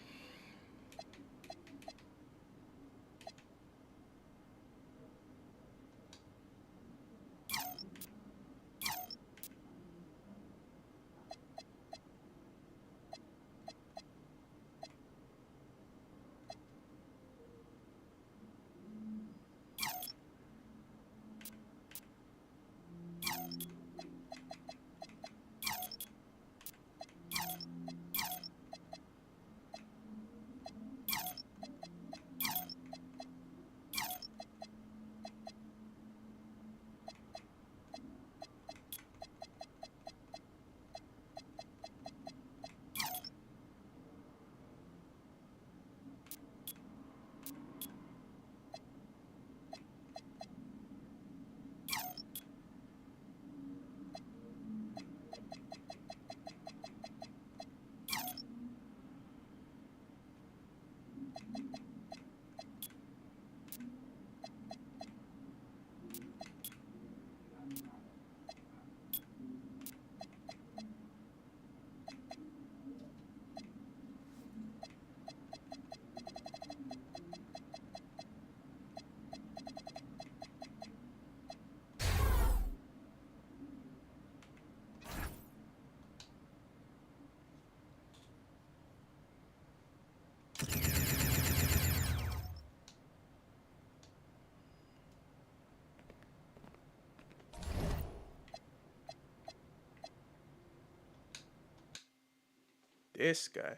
A: This guy.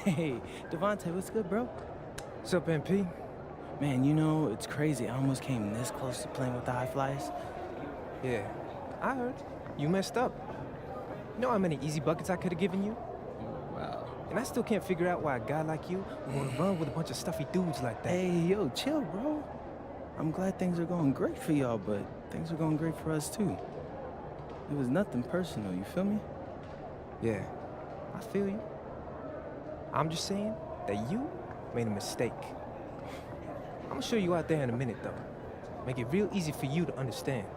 C: Hey, Devontae, what's good, bro?
J: What's up, MP?
C: Man, you know, it's crazy. I almost came this close to playing with the High Flyers.
J: Yeah, I heard. You messed up. You know how many easy buckets I could have given you?
C: Wow.
J: And I still can't figure out why a guy like you would run with a bunch of stuffy dudes like that.
C: Hey, yo, chill, bro. I'm glad things are going great for y'all, but things are going great for us, too. It was nothing personal, you feel me?
J: Yeah, I feel you. I'm just saying that you made a mistake. I'm gonna show you out there in a minute, though. Make it real easy for you to understand.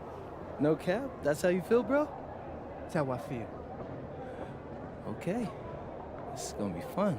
C: No cap? That's how you feel, bro?
J: That's how I feel.
C: Okay. This is gonna be fun.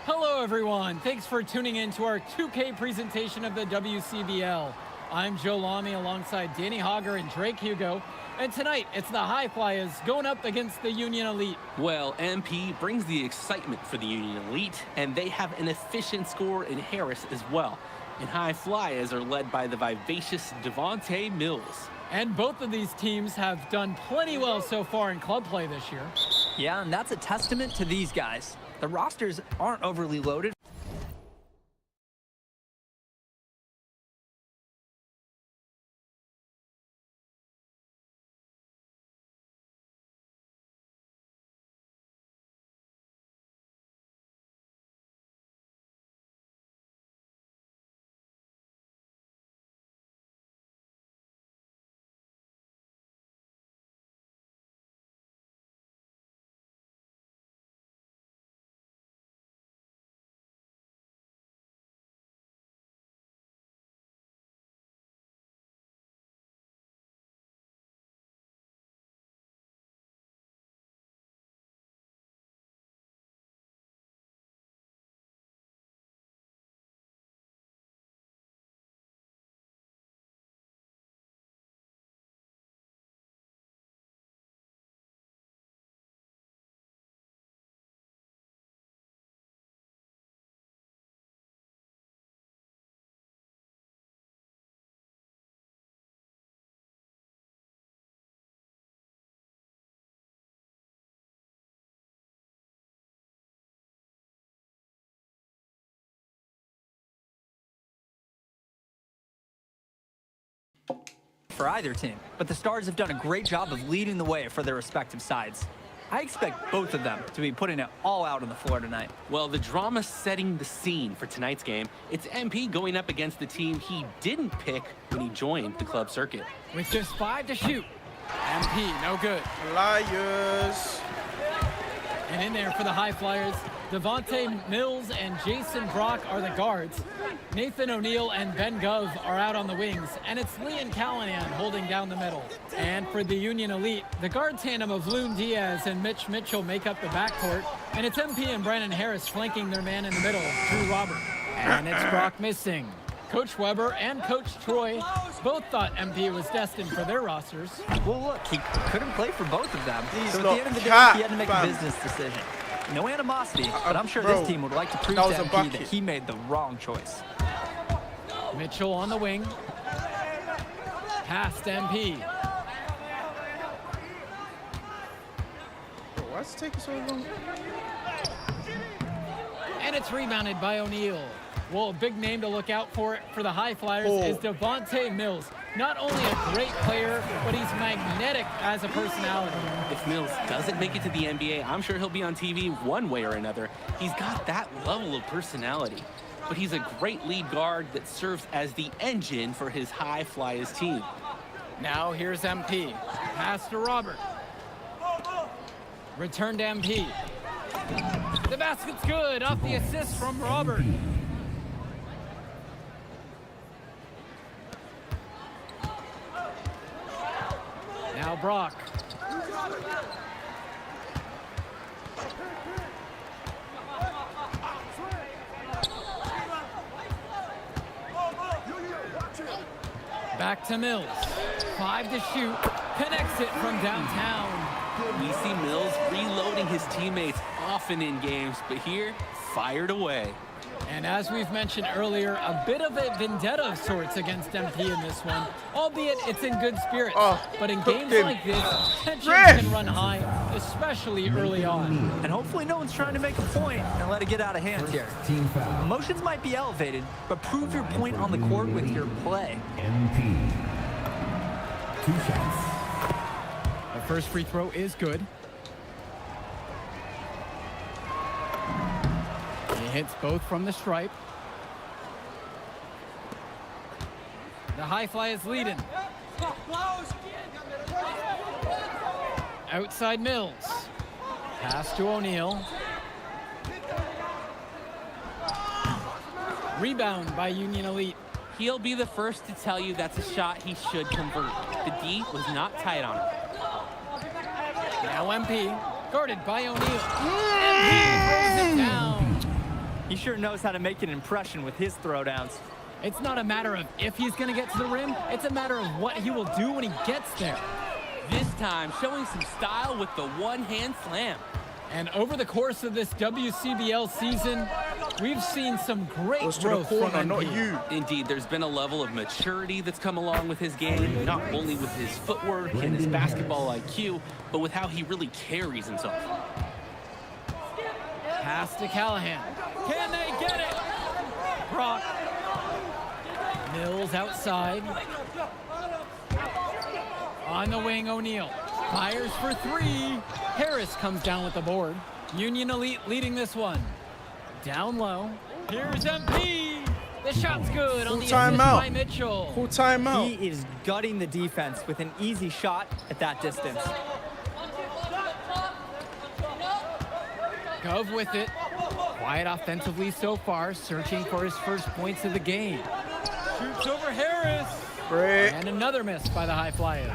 D: Hello, everyone. Thanks for tuning in to our 2K presentation of the WCBL. I'm Joe Lamy alongside Danny Hogger and Drake Hugo. And tonight, it's the High Flyers going up against the Union Elite.
E: Well, MP brings the excitement for the Union Elite, and they have an efficient scorer in Harris as well. And High Flyers are led by the vivacious Devontae Mills.
D: And both of these teams have done plenty well so far in club play this year.
F: Yeah, and that's a testament to these guys. The rosters aren't overly loaded. For either team, but the Stars have done a great job of leading the way for their respective sides. I expect both of them to be putting it all out on the floor tonight.
E: Well, the drama setting the scene for tonight's game, it's MP going up against the team he didn't pick when he joined the club circuit.
D: With just 5 to shoot, MP, no good.
A: Liars.
D: And in there for the High Flyers, Devontae Mills and Jason Brock are the guards. Nathan O'Neill and Ben Gove are out on the wings, and it's Leon Callahan holding down the middle. And for the Union Elite, the guard tandem of Loon Diaz and Mitch Mitchell make up the backcourt, and it's MP and Brandon Harris flanking their man in the middle, Drew Robert. And it's Brock missing. Coach Weber and Coach Troy both thought MP was destined for their rosters.
F: Well, look, he couldn't play for both of them.
A: He's
F: So at
A: not
F: the end of the day,
A: cat,
F: he had to make
A: fam.
F: a business decision. No animosity, but I'm sure
A: bro,
F: this team would like to prove
A: that
F: to
A: was a
F: MP
A: bucket.
F: that he made the wrong choice.
D: Mitchell on the wing. Past MP.
A: Bro, why's it taking so long?
D: And it's rebounded by O'Neill. Well, a big name to look out for the High Flyers is Devontae Mills. Not only a great player, but he's magnetic as a personality.
E: If Mills doesn't make it to the NBA, I'm sure he'll be on TV one way or another. He's got that level of personality. But he's a great lead guard that serves as the engine for his High Flyers team.
D: Now here's MP. Pass to Robert. Return to MP. The basket's good off the assist from Robert. Now Brock. Back to Mills. 5 to shoot. Connects it from downtown.
E: We see Mills reloading his teammates often in games, but here, fired away.
D: And as we've mentioned earlier, a bit of a vendetta of sorts against MP in this one, albeit it's in good spirits. But in games like this, tension can run high, especially early on.
F: And hopefully no one's trying to make a point and let it get out of hand here.
I: Team foul.
F: Emotions might be elevated, but prove your point on the court with your play.
I: MP. 2 shots.
D: The first free throw is good. He hits both from the stripe. The high fly is leading. Outside Mills. Pass to O'Neal. Rebound by Union Elite.
E: He'll be the first to tell you that's a shot he should convert. The D was not tight on him.
D: Now MP, guarded by O'Neal. MP throws it down.
F: He sure knows how to make an impression with his throwdowns.
D: It's not a matter of if he's going to get to the rim. It's a matter of what he will do when he gets there.
E: This time, showing some style with the one-hand slam.
D: And over the course of this WCBL season, we've seen some great
A: Goes to the
D: growth from
A: corner, not
D: MP.
A: you.
E: Indeed, there's been a level of maturity that's come along with his game, not only with his footwork and his basketball IQ, but with how he really carries himself.
D: Pass to Callahan. Can they get it? Brock. Mills outside. On the wing, O'Neal. Fires for 3. Harris comes down with the board. Union Elite leading this one. Down low. Here's MP. The shot's good on the assist by Mitchell.
A: Full timeout.
F: He is gutting the defense with an easy shot at that distance.
D: Gov with it. Quiet offensively so far, searching for his first points of the game. Shoots over Harris.
A: Great.
D: And another miss by the High Flyers.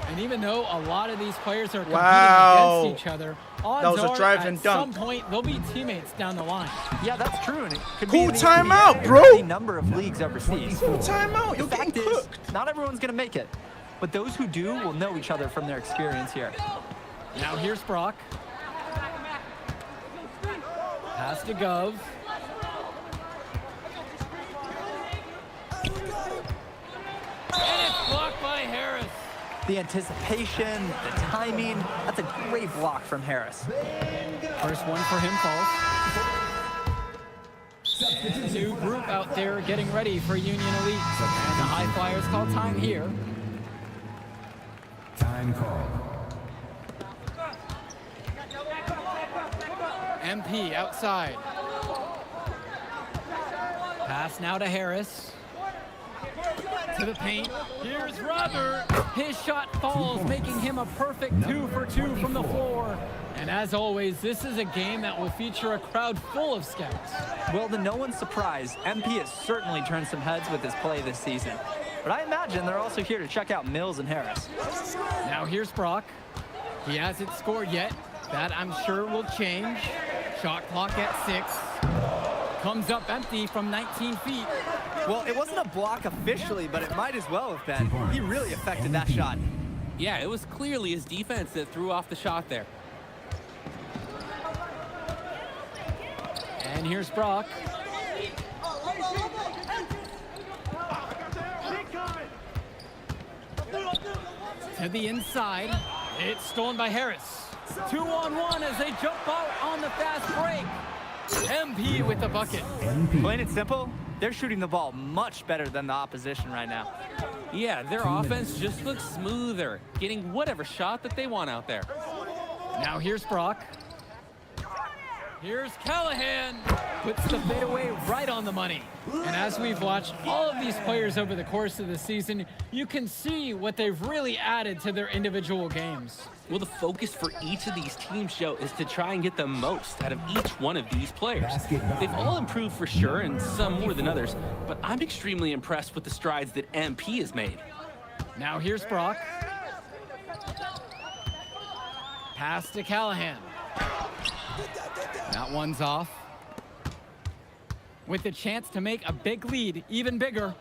D: And even though a lot of these players are competing against each other, odds are
A: driving
D: at
A: dunk.
D: some point they'll be teammates down the line.
F: Yeah, that's true. And it could
A: Cool
F: be in the
A: timeout,
F: NBA,
A: bro.
F: any number of leagues overseas.
A: Full timeout. You're
F: The
A: getting
F: fact is,
A: cooked.
F: not everyone's going to make it. But those who do will know each other from their experience here.
D: Now here's Brock. Pass to Gov. And it's blocked by Harris.
F: The anticipation, the timing, that's a great block from Harris.
D: First one for him falls. New group out there getting ready for Union Elite. And the High Flyers call time here.
I: Time call.
D: MP outside. Pass now to Harris. To the paint. Here's Robert. His shot falls, making him a perfect 2 for 2 from the floor. And as always, this is a game that will feature a crowd full of scouts.
F: Well, to no one's surprise, MP has certainly turned some heads with his play this season. But I imagine they're also here to check out Mills and Harris.
D: Now here's Brock. He hasn't scored yet. That I'm sure will change. Shot clock at 6. Comes up empty from 19 feet.
F: Well, it wasn't a block officially, but it might as well have been. He really affected that shot.
E: Yeah, it was clearly his defense that threw off the shot there.
D: And here's Brock. To the inside. It's stolen by Harris. 2-on-1 as they jump out on the fast break. MP with the bucket.
F: Plain and simple, they're shooting the ball much better than the opposition right now.
E: Yeah, their offense just looks smoother, getting whatever shot that they want out there.
D: Now here's Brock. Here's Callahan. Puts the fadeaway right on the money. And as we've watched all of these players over the course of the season, you can see what they've really added to their individual games.
E: Well, the focus for each of these teams, Joe, is to try and get the most out of each one of these players. They've all improved for sure, and some more than others, but I'm extremely impressed with the strides that MP has made.
D: Now here's Brock. Pass to Callahan. That one's off. With the chance to make a big lead even bigger.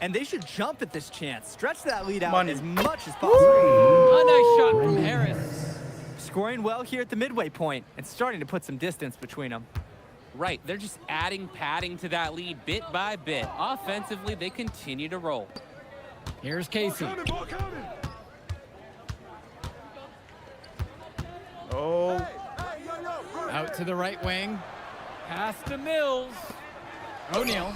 F: And they should jump at this chance. Stretch that lead out
A: Money.
F: as much as possible.
D: A nice shot from Harris.
F: Scoring well here at the midway point and starting to put some distance between them.
E: Right, they're just adding padding to that lead bit by bit. Offensively, they continue to roll.
D: Here's Casey.
A: Oh,
D: Out to the right wing. Pass to Mills. O'Neal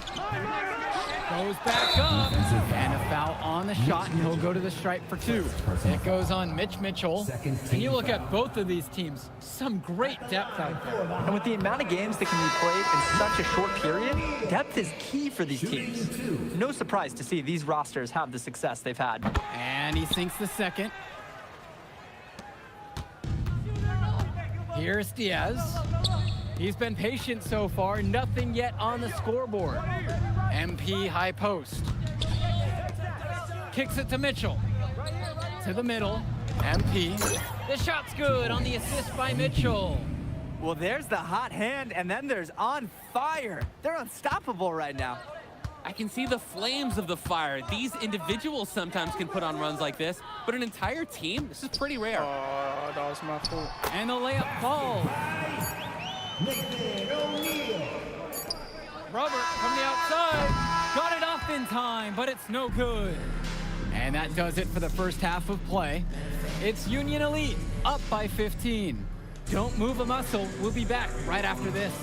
D: goes back up. And a foul on the shot, and he'll go to the stripe for 2. It goes on Mitch Mitchell. And you look at both of these teams, some great depth out there.
F: And with the amount of games that can be played in such a short period, depth is key for these teams. No surprise to see these rosters have the success they've had.
D: And he sinks the second. Here's Diaz. He's been patient so far, nothing yet on the scoreboard. MP high post. Kicks it to Mitchell. To the middle. MP. The shot's good on the assist by Mitchell.
F: Well, there's the hot hand, and then there's on fire. They're unstoppable right now.
E: I can see the flames of the fire. These individuals sometimes can put on runs like this, but an entire team, this is pretty rare.
A: oh, that was my fault.
D: And the layup falls. Robert from the outside. Got it off in time, but it's no good. And that does it for the first half of play. It's Union Elite up by 15. Don't move a muscle. We'll be back right after this.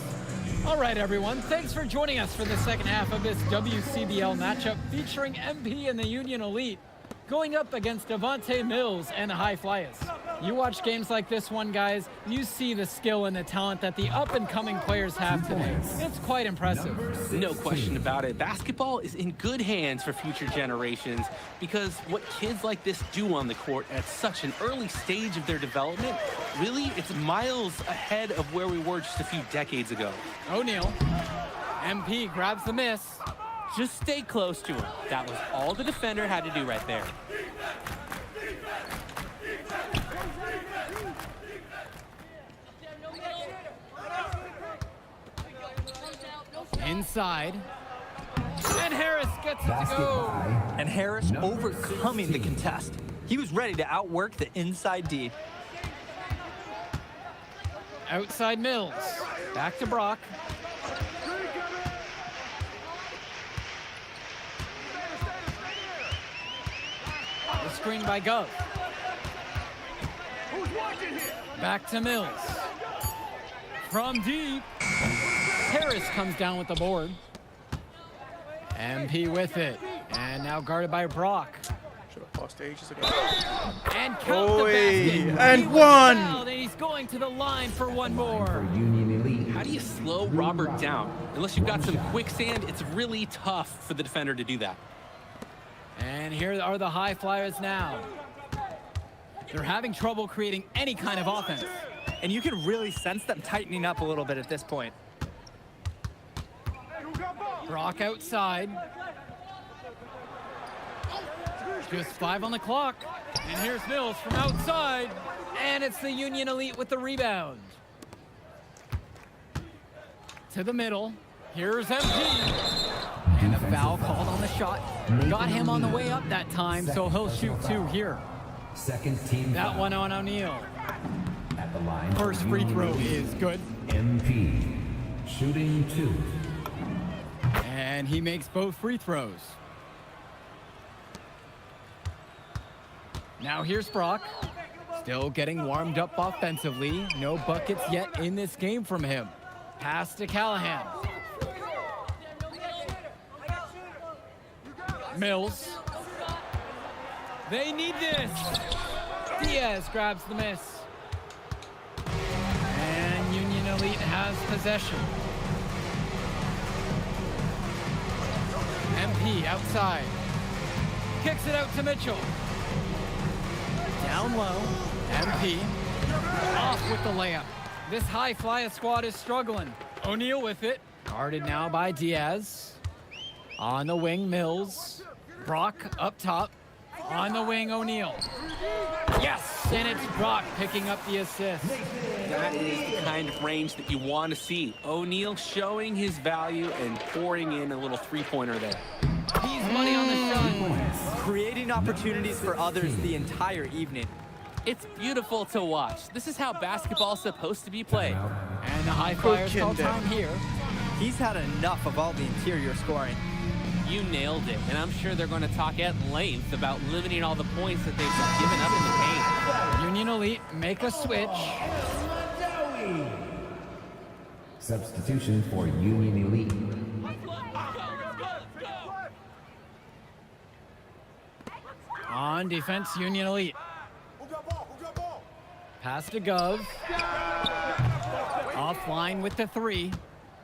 D: All right, everyone. Thanks for joining us for the second half of this WCBL matchup featuring MP and the Union Elite going up against Devontae Mills and the High Flyers. You watch games like this one, guys, you see the skill and the talent that the up-and-coming players have today. It's quite impressive.
E: No question about it. Basketball is in good hands for future generations because what kids like this do on the court at such an early stage of their development, really, it's miles ahead of where we were just a few decades ago.
D: O'Neal. MP grabs the miss.
E: Just stay close to him. That was all the defender had to do right there.
D: Inside. And Harris gets it to go.
F: And Harris overcoming the contest. He was ready to outwork the inside D.
D: Outside Mills. Back to Brock. The screen by Gov. Back to Mills. From deep. Harris comes down with the board. MP with it. And now guarded by Brock.
A: Should have passed ages ago.
D: And count the basket.
A: And
D: He was
A: one.
D: fouled, and he's going to the line for one more.
I: Union Elite.
E: How do you slow Robert down? Unless you've got some quicksand, it's really tough for the defender to do that.
D: And here are the High Flyers now. They're having trouble creating any kind of offense.
F: And you can really sense them tightening up a little bit at this point.
D: Brock outside. Just 5 on the clock. And here's Mills from outside. And it's the Union Elite with the rebound. To the middle. Here's MP. And a foul called on the shot. Got him on the way up that time, so he'll shoot 2 here.
I: Second team.
D: That one on O'Neal.
I: At the line.
D: First free throw is good.
I: MP. Shooting 2.
D: And he makes both free throws. Now here's Brock. Still getting warmed up offensively. No buckets yet in this game from him. Pass to Callahan. Mills. They need this. Diaz grabs the miss. And Union Elite has possession. MP outside. Kicks it out to Mitchell. Down low. MP. Off with the layup. This High Flyer squad is struggling. O'Neal with it. Guarded now by Diaz. On the wing, Mills. Brock up top. On the wing, O'Neal. Yes! And it's Brock picking up the assist.
E: That is the kind of range that you want to see. O'Neal showing his value and pouring in a little three-pointer there.
D: He's Ease money on the shot.
F: Creating opportunities for others the entire evening.
E: It's beautiful to watch. This is how basketball's supposed to be played.
D: And the High Flyers
A: Cooking
D: call
A: them.
D: time here.
F: He's had enough of all the interior scoring.
E: You nailed it, and I'm sure they're going to talk at length about limiting all the points that they've given up in the paint.
D: Union Elite make a switch.
I: Substitution for Union Elite.
D: On defense, Union Elite. Pass to Gov. Offline with the 3.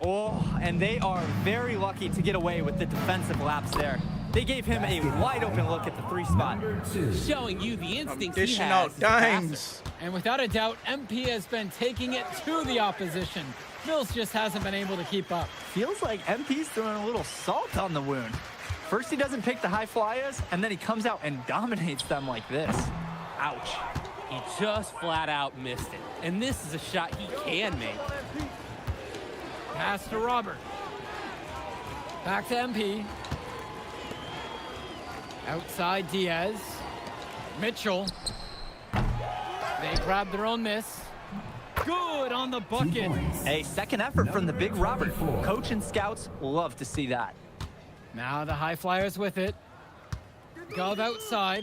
F: Oh, and they are very lucky to get away with the defensive lapse there. They gave him a wide open look at the 3 spot.
E: Showing you the
A: I'm
E: instincts he
A: dishing
E: has.
A: out
E: as a passer.
A: dimes.
D: And without a doubt, MP has been taking it to the opposition. Mills just hasn't been able to keep up.
F: Feels like MP's throwing a little salt on the wound. First he doesn't pick the High Flyers, and then he comes out and dominates them like this. Ouch.
E: He just flat out missed it. And this is a shot he can make.
D: Pass to Robert. Back to MP. Outside Diaz. Mitchell. They grab their own miss. Good on the bucket.
F: A second effort from the big Robert. Coach and scouts love to see that.
D: Now the High Flyers with it. Gov outside.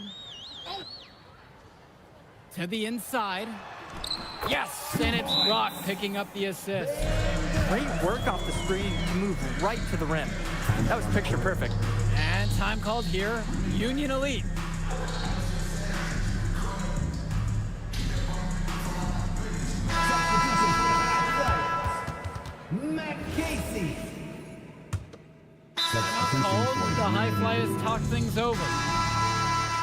D: To the inside. Yes, and it's Rock picking up the assist.
F: Great work off the screen to move right to the rim. That was picture perfect.
D: And time called here, Union Elite.
I: Matt Casey.
D: Called,
I: Substitution for
D: the High
I: Union
D: Flyers
I: Elite.
D: talk things over.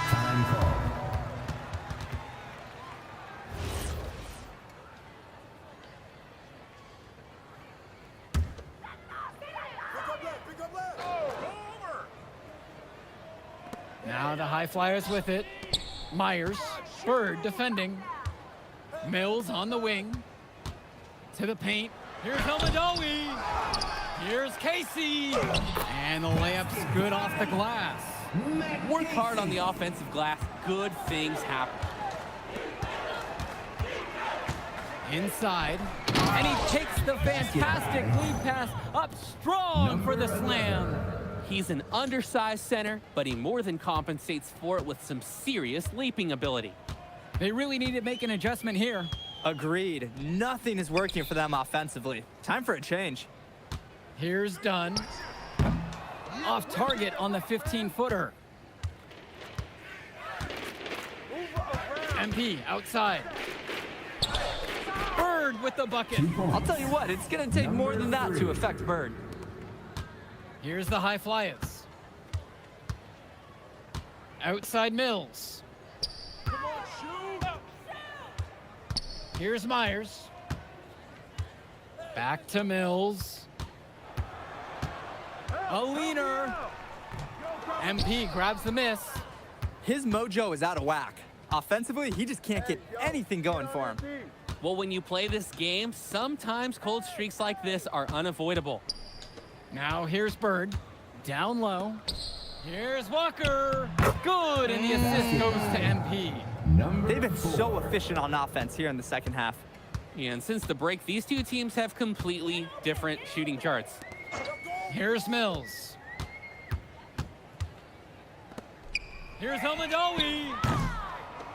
I: Time call.
D: Now the High Flyers with it. Myers, Bird defending. Mills on the wing. To the paint. Here's Elmadawi. Here's Casey. And the layup's good off the glass.
E: Work hard on the offensive glass. Good things happen.
D: Inside. And he takes the fantastic lead pass up strong for the slam.
E: He's an undersized center, but he more than compensates for it with some serious leaping ability.
D: They really need to make an adjustment here.
F: Agreed. Nothing is working for them offensively. Time for a change.
D: Here's Dunn. Off target on the 15-footer. MP outside. Bird with the bucket.
F: I'll tell you what, it's going to take more than that to affect Bird.
D: Here's the High Flyers. Outside Mills. Here's Myers. Back to Mills. A leaner. MP grabs the miss.
F: His mojo is out of whack. Offensively, he just can't get anything going for him.
E: Well, when you play this game, sometimes cold streaks like this are unavoidable.
D: Now here's Bird. Down low. Here's Walker. Good, and the assist goes to MP.
F: They've been so efficient on offense here in the second half.
E: And since the break, these two teams have completely different shooting charts.
D: Here's Mills. Here's Elmadawi.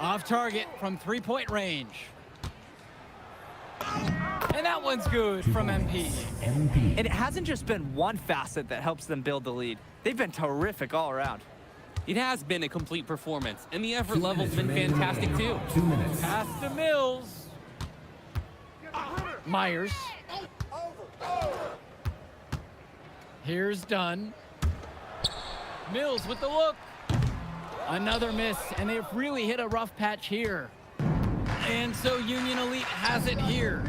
D: Off target from three-point range. And that one's good from MP.
F: And it hasn't just been one facet that helps them build the lead. They've been terrific all around.
E: It has been a complete performance, and the effort level's been fantastic too.
I: 2 minutes.
D: Pass to Mills. Myers. Here's Dunn. Mills with the look. Another miss, and they've really hit a rough patch here. And so Union Elite has it here.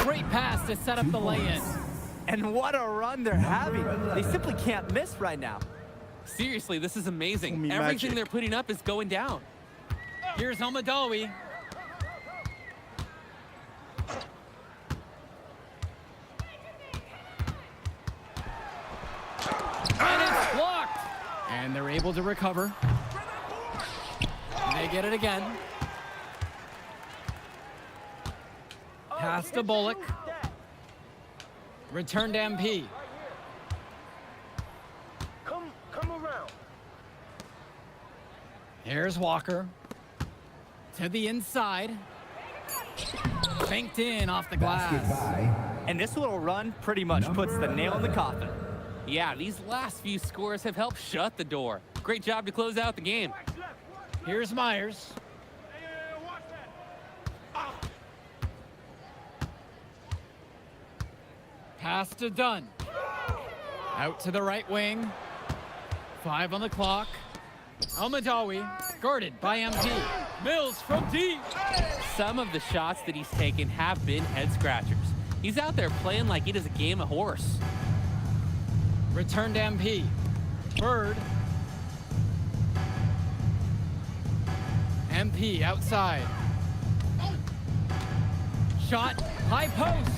D: Great pass to set up the lay-in.
F: And what a run they're having. They simply can't miss right now.
E: Seriously, this is amazing.
A: Fool me
E: Everything
A: magic.
E: they're putting up is going down.
D: Here's Elmadawi. And it's blocked. And they're able to recover. They get it again. Pass to Bullock. Return to MP.
J: Come around.
D: Here's Walker. To the inside. Banked in off the glass.
F: And this little run pretty much puts the nail in the coffin.
E: Yeah, these last few scores have helped shut the door. Great job to close out the game.
D: Here's Myers. Pass to Dunn. Out to the right wing. 5 on the clock. Al-Madawi guarded by MP. Mills from deep.
E: Some of the shots that he's taken have been head scratchers. He's out there playing like it is a game of horse.
D: Return to MP. Bird. MP outside. Shot, high post.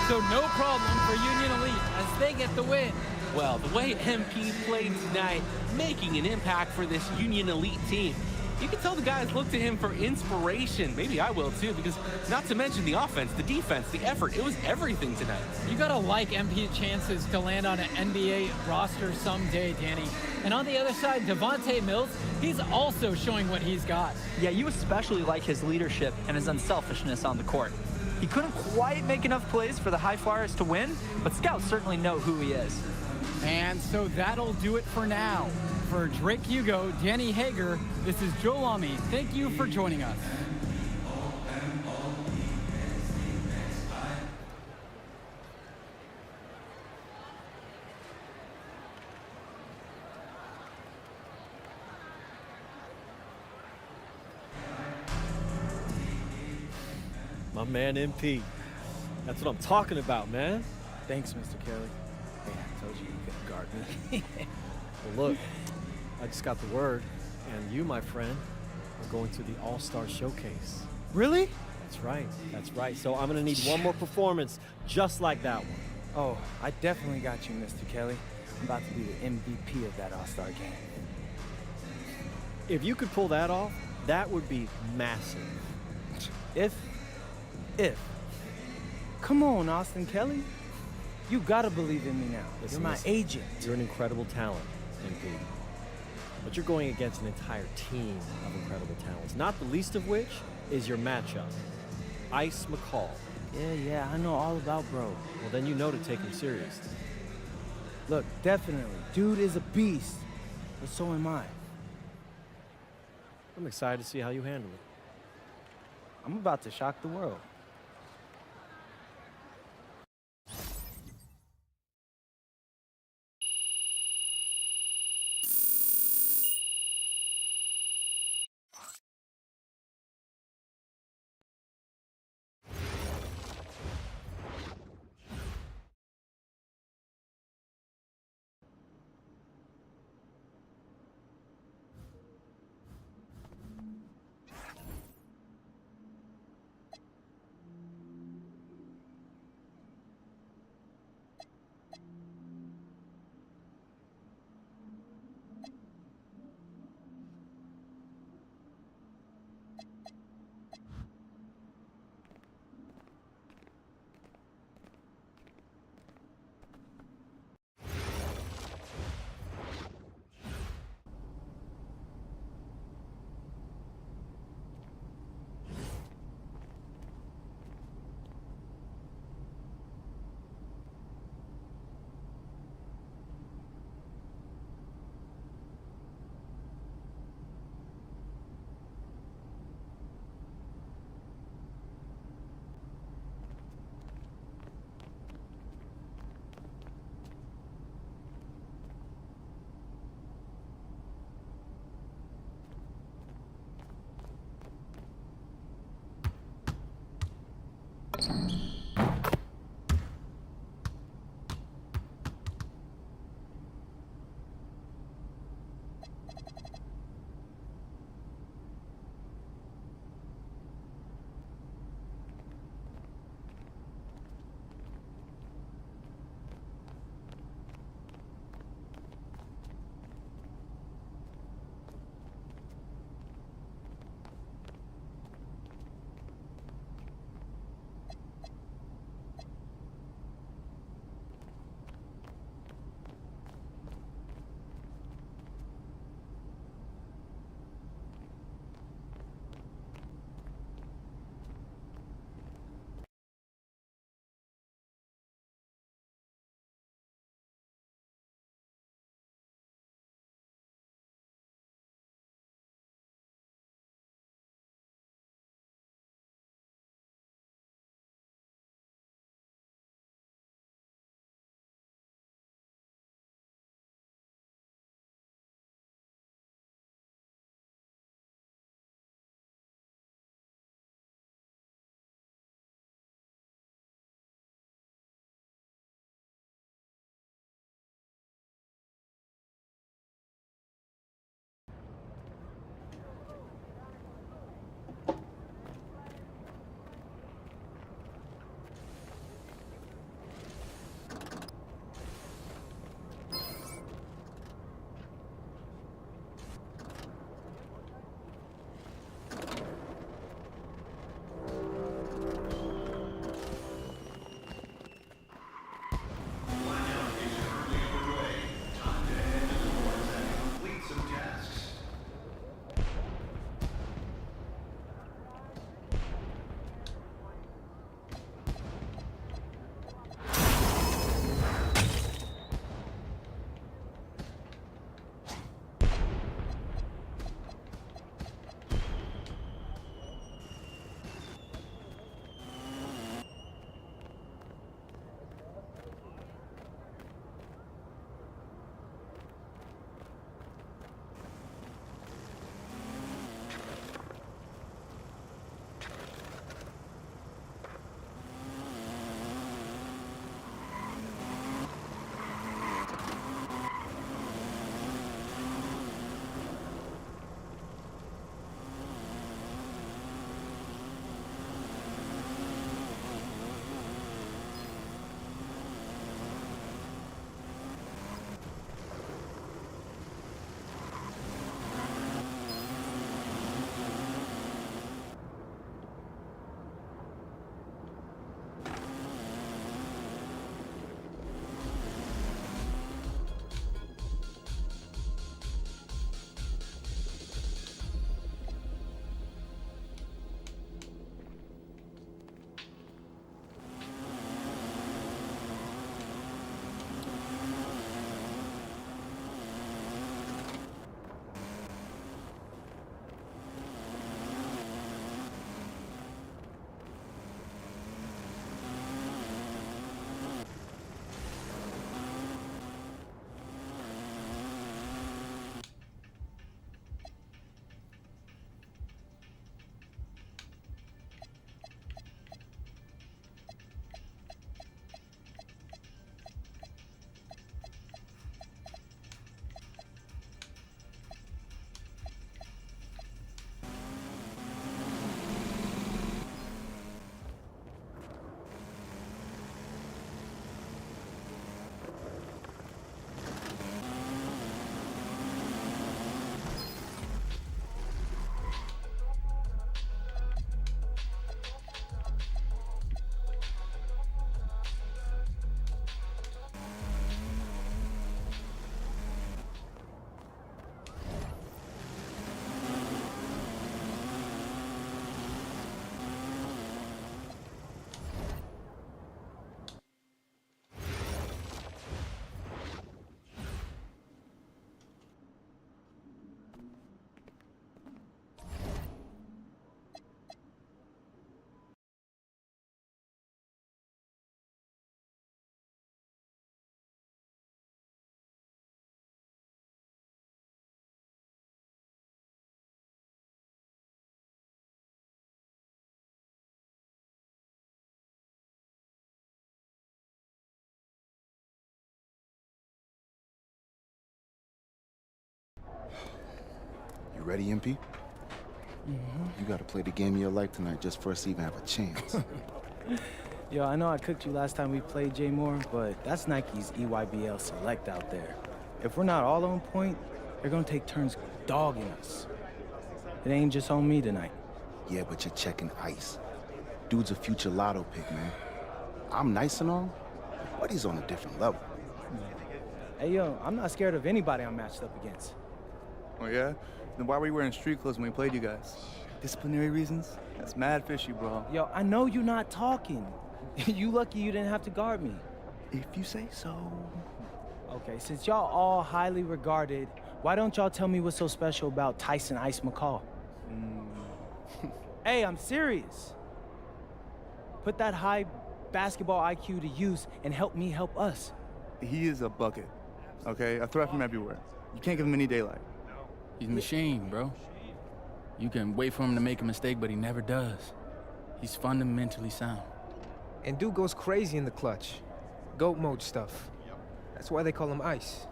D: So no problem for Union Elite as they get the win.
E: Well, the way MP played tonight, making an impact for this Union Elite team. You can tell the guys look to him for inspiration. Maybe I will too, because not to mention the offense, the defense, the effort, it was everything tonight.
D: You gotta like MP's chances to land on an NBA roster someday, Danny. And on the other side, Devontae Mills, he's also showing what he's got.
F: Yeah, you especially like his leadership and his unselfishness on the court. He couldn't quite make enough plays for the High Flyers to win, but scouts certainly know who he is.
D: And so that'll do it for now. For Drake Hugo, Danny Hager, this is Joe Lamy. Thank you for joining us.
H: My man MP. That's what I'm talking about, man.
C: Thanks, Mr. Kelly. Hey, I told you couldn't guard me.
H: Well, look, I just got the word, and you, my friend, are going to the All-Star Showcase.
C: Really?
H: That's right. That's right. So I'm going to need one more performance just like that one.
C: Oh, I definitely got you, Mr. Kelly. I'm about to be the MVP of that All-Star game.
H: If you could pull that off, that would be massive.
C: If. Come on, Austin Kelly. You gotta believe in me now.
H: Listen,
C: You're my agent.
H: You're an incredible talent, MP. But you're going against an entire team of incredible talents, not the least of which is your matchup, Ice McCall.
C: Yeah, I know all about bro.
H: Well, then you know to take him serious.
C: Look, definitely. Dude is a beast. But so am I.
H: I'm excited to see how you handle it.
C: I'm about to shock the world.
B: You ready, MP? You gotta play the game of your life tonight just for us to even have a chance.
C: Yo, I know I cooked you last time we played J Moore, but that's Nike's EYBL Select out there. If we're not all on point, they're gonna take turns dogging us. It ain't just on me tonight.
B: Yeah, but you're checking ice. Dude's a future lotto pick, man. I'm nice and all, but he's on a different level.
C: Hey, yo, I'm not scared of anybody I'm matched up against.
K: Oh, yeah? Then why were you wearing street clothes when we played you guys? Disciplinary reasons? That's mad fishy, bro.
C: Yo, I know you're not talking. You lucky you didn't have to guard me.
K: If you say so.
C: Okay, since y'all all highly regarded, why don't y'all tell me what's so special about Tyson Ice McCall? Hey, I'm serious. Put that high basketball IQ to use and help me help us.
K: He is a bucket, okay? A threat from everywhere. You can't give him any daylight.
L: He's a machine, bro. You can wait for him to make a mistake, but he never does. He's fundamentally sound.
J: And dude goes crazy in the clutch. GOAT mode stuff. That's why they call him Ice.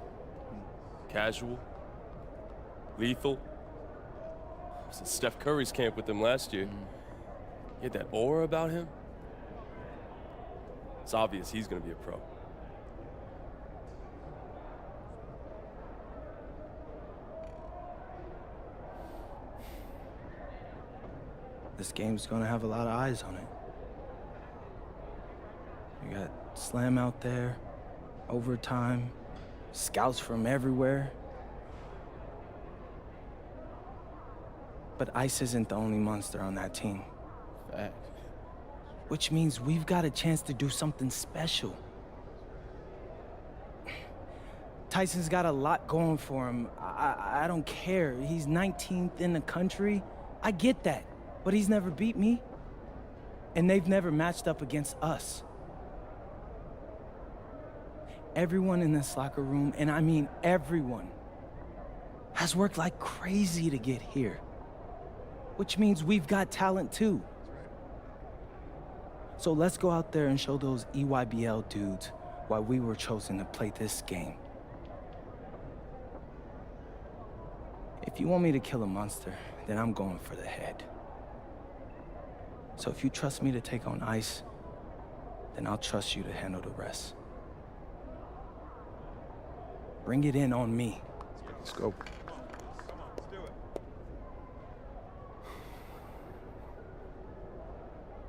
M: Casual. Lethal. I was in Steph Curry's camp with him last year. He had that aura about him. It's obvious he's gonna be a pro.
C: This game's gonna have a lot of eyes on it. You got Slam out there, overtime, scouts from everywhere. But Ice isn't the only monster on that team.
L: Fact.
C: Which means we've got a chance to do something special. Tyson's got a lot going for him. I don't care. He's 19th in the country. I get that. But he's never beat me. And they've never matched up against us. Everyone in this locker room, and I mean everyone, has worked like crazy to get here. Which means we've got talent too. So let's go out there and show those EYBL dudes why we were chosen to play this game. If you want me to kill a monster, then I'm going for the head. So if you trust me to take on Ice, then I'll trust you to handle the rest. Bring it in on me.
B: Let's go.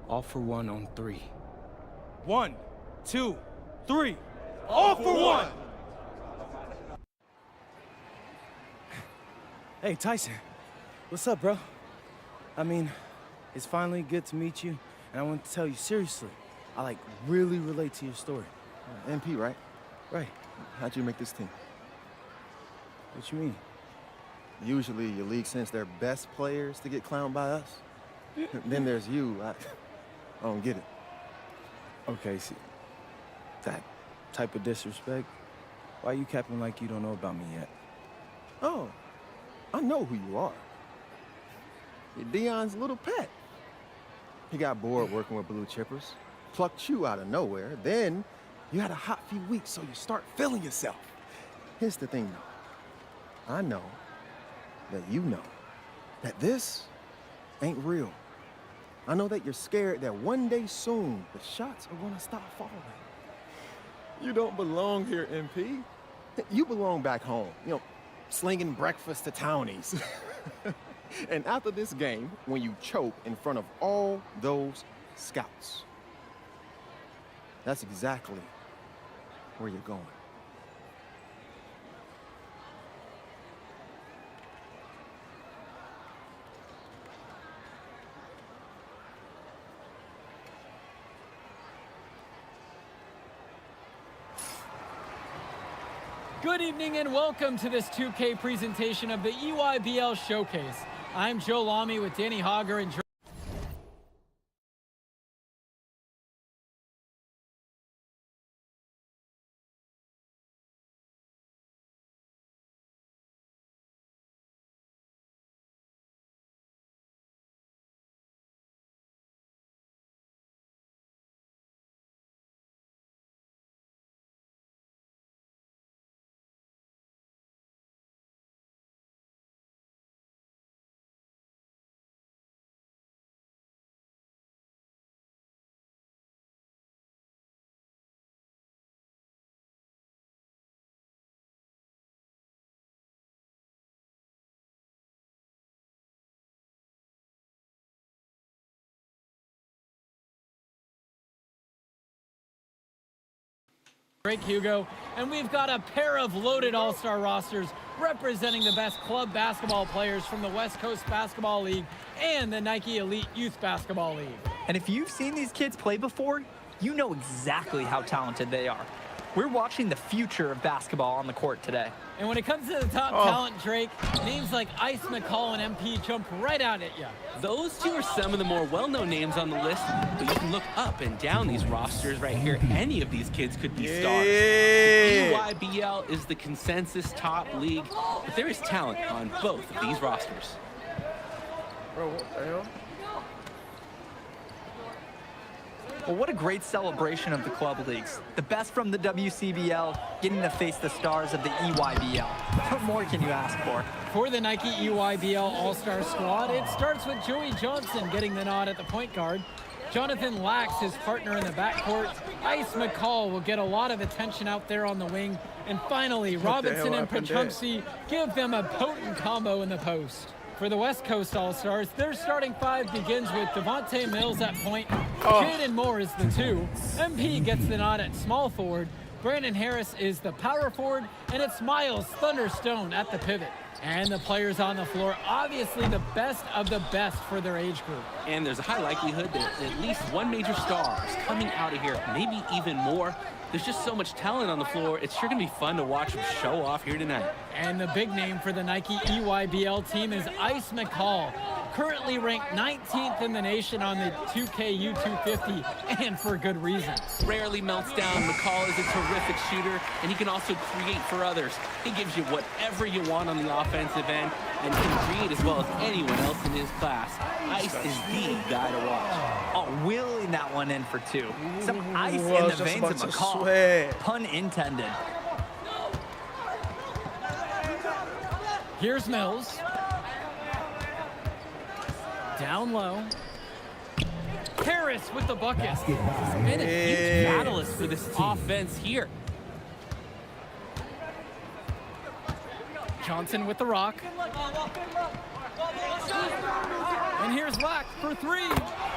C: All for one on 3. 1, 2, 3. All for one! Hey, Tyson. What's up, bro? I mean, it's finally good to meet you, and I want to tell you seriously, I really relate to your story.
B: MP, right?
C: Right.
B: How'd you make this team?
C: What you mean?
B: Usually your league sends their best players to get clowned by us. Then there's you. I don't get it.
C: Okay, see, that type of disrespect, why you capping like you don't know about me yet?
B: Oh, I know who you are. You're Dion's little pet. He got bored working with blue chippers, plucked you out of nowhere, then you had a hot few weeks, so you start feeling yourself. Here's the thing, though. I know that you know that this ain't real. I know that you're scared that one day soon the shots are gonna stop falling. You don't belong here, MP. You belong back home, slinging breakfast to townies. And after this game, when you choke in front of all those scouts, that's exactly where you're going.
D: Good evening and welcome to this 2K presentation of the EYBL Showcase. I'm Joe Lamy with Danny Hogger and Drake Hugo, and we've got a pair of loaded all-star rosters representing the best club basketball players from the West Coast Basketball League and the Nike Elite Youth Basketball League.
F: And if you've seen these kids play before, you know exactly how talented they are. We're watching the future of basketball on the court today.
D: And when it comes to the top talent, Drake, names like Ice McCall and MP jump right out at you.
E: Those two are some of the more well-known names on the list, but you can look up and down these rosters right here. Any of these kids could be stars. The EYBL is the consensus top league, but there is talent on both of these rosters.
A: Bro, what the hell?
F: Well, what a great celebration of the club leagues. The best from the WCBL getting to face the stars of the EYBL. What more can you ask for?
D: For the Nike EYBL All-Star squad, it starts with Joey Johnson getting the nod at the point guard. Jonathan Lax, his partner in the backcourt. Ice McCall will get a lot of attention out there on the wing. And finally, Robinson and Pachumsey give them a potent combo in the post. For the West Coast All-Stars, their starting five begins with Devontae Mills at point. Jaden Moore is the 2. MP gets the nod at small forward. Brandon Harris is the power forward. And it's Miles Thunderstone at the pivot. And the players on the floor, obviously the best of the best for their age group.
E: And there's a high likelihood that at least one major star is coming out of here, maybe even more. There's just so much talent on the floor. It's sure going to be fun to watch them show off here tonight.
D: And the big name for the Nike EYBL team is Ice McCall, currently ranked 19th in the nation on the 2K U250, and for good reason.
E: Rarely melts down. McCall is a terrific shooter, and he can also create for others. He gives you whatever you want on the offensive end and can create as well as anyone else in his class. Ice is the guy to watch.
F: Oh, wheeling that one in for 2. Some ice in the veins of McCall. Pun intended.
D: Here's Mills. Down low. Harris with the bucket.
E: And a huge catalyst for this offense here.
D: Johnson with the rock. And here's Lack for 3.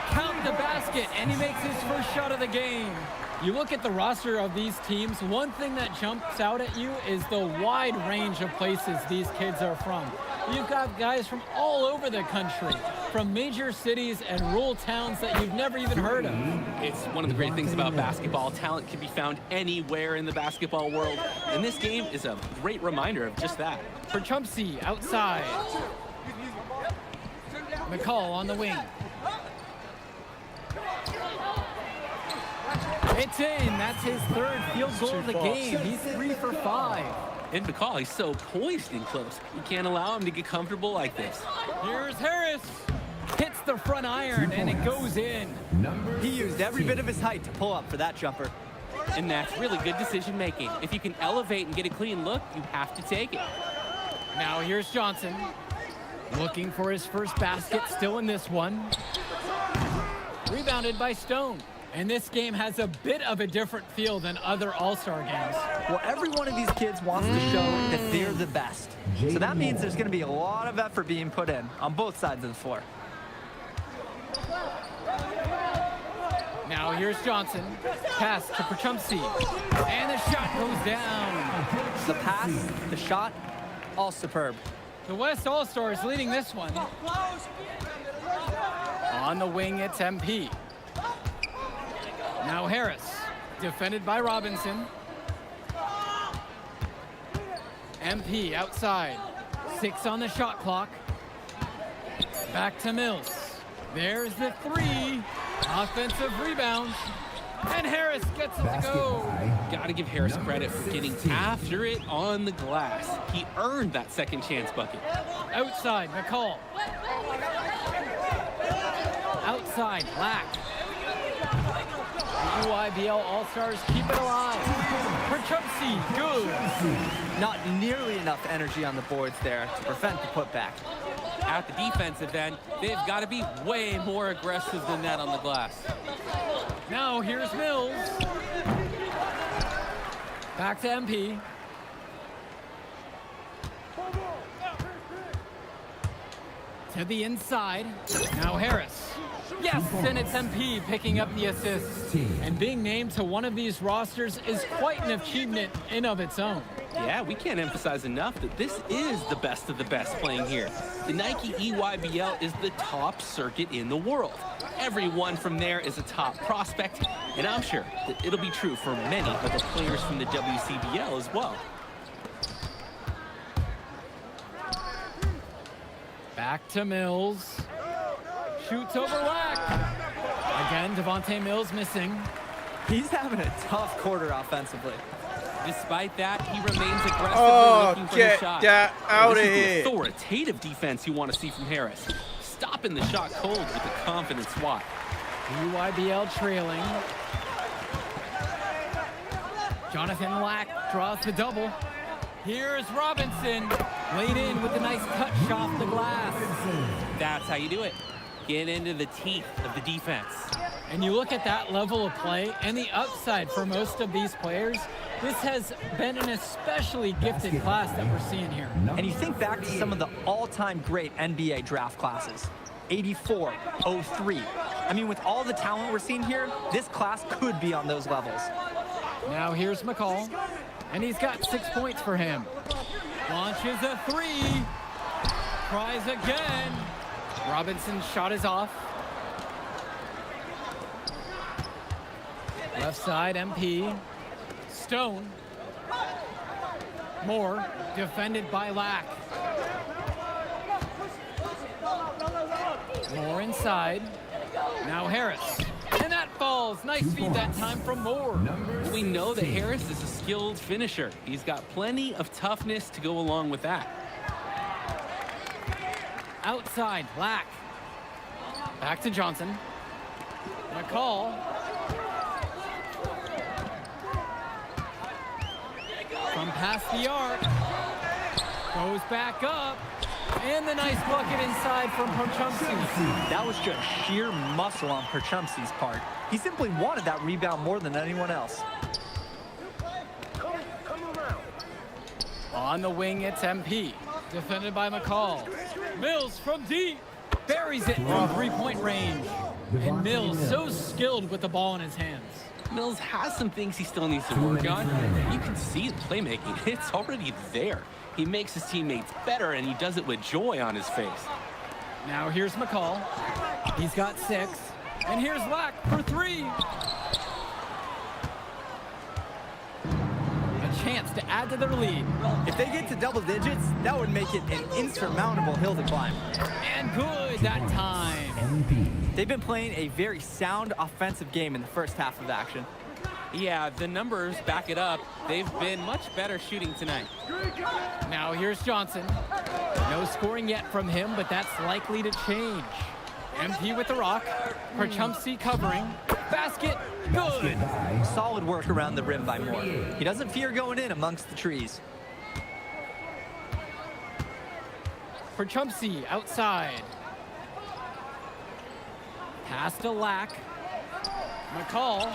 D: Count the basket, and he makes his first shot of the game. You look at the roster of these teams, one thing that jumps out at you is the wide range of places these kids are from. You've got guys from all over the country, from major cities and rural towns that you've never even heard of.
E: It's one of the great things about basketball. Talent can be found anywhere in the basketball world, and this game is a great reminder of just that.
D: For Chumsey, outside. McCall on the wing. It's in. That's his 3rd field goal of the game. He's 3 for 5.
E: And McCall, he's so poised and close. You can't allow him to get comfortable like this.
D: Here's Harris. Hits the front iron, and it goes in.
F: He used every bit of his height to pull up for that jumper.
E: And that's really good decision making. If you can elevate and get a clean look, you have to take it.
D: Now here's Johnson. Looking for his first basket, still in this one. Rebounded by Stone. And this game has a bit of a different feel than other All-Star games.
F: Well, every one of these kids wants to show that they're the best. So that means there's going to be a lot of effort being put in on both sides of the floor.
D: Now here's Johnson. Pass to Pachumsey. And the shot goes down.
F: The pass, the shot, all superb.
D: The West All-Stars leading this one. On the wing, it's MP. Now Harris, defended by Robinson. MP outside. 6 on the shot clock. Back to Mills. There's the 3. Offensive rebound. And Harris gets it to go.
E: Got to give Harris credit for getting after it on the glass. He earned that second chance bucket.
D: Outside, McCall. Outside, Lack. The EYBL All-Stars keep it alive. Pachumsey, good.
F: Not nearly enough energy on the boards there to prevent the putback.
E: At the defensive end, they've got to be way more aggressive than that on the glass.
D: Now here's Mills. Back to MP. To the inside. Now Harris. Yes, Yes, and it's MP picking up the assist. And being named to one of these rosters is quite an achievement in of its own.
E: Yeah, we can't emphasize enough that this is the best of the best playing here. The Nike EYBL is the top circuit in the world. Everyone from there is a top prospect, and I'm sure that it'll be true for many of the players from the WCBL as well.
D: Back to Mills. Shoots over Lack. Again, Devontae Mills missing.
F: He's having a tough quarter offensively.
E: Despite that, he remains aggressively looking for the shot.
A: Get out of
E: This is
A: here.
E: the authoritative defense you want to see from Harris. Stopping the shot cold with a confident swat.
D: EYBL trailing. Jonathan Lack draws the double. Here's Robinson. Laid in with a nice touch off the glass.
E: That's how you do it. Get into the teeth of the defense.
D: And you look at that level of play and the upside for most of these players, this has been an especially gifted class that we're seeing here.
F: And you think back to some of the all-time great NBA draft classes. 84, 03. I mean, with all the talent we're seeing here, this class could be on those levels.
D: Now here's McCall, and he's got 6 points for him. Launches a three. Tries again. Robinson's shot is off. Left side, MP. Stone. Moore, defended by Lack. Moore inside. Now Harris. And that falls. Nice feed that time from Moore.
E: We know that Harris is a skilled finisher. He's got plenty of toughness to go along with that.
D: Outside, Lack. Back to Johnson. McCall. From past the arc. Goes back up. And the nice bucket inside from Perchumsky.
F: That was just sheer muscle on Perchumsky's part. He simply wanted that rebound more than anyone else.
D: On the wing, it's MP. Defended by McCall. Mills from deep. Buries it from three-point range. And Mills so skilled with the ball in his hands.
E: Mills has some things he still needs to work on. You can see the playmaking. It's already there. He makes his teammates better, and he does it with joy on his face.
D: Now here's McCall. He's got 6. And here's Lack for 3. A chance to add to their lead.
F: If they get to double digits, that would make it an insurmountable hill to climb.
D: And good that time.
F: They've been playing a very sound offensive game in the first half of action.
E: Yeah, the numbers back it up. They've been much better shooting tonight.
D: Now here's Johnson. No scoring yet from him, but that's likely to change. MP with the rock. Perchumsky covering. Basket. Good.
F: Solid work around the rim by Moore. He doesn't fear going in amongst the trees.
D: Perchumsky outside. Pass to Lack. McCall.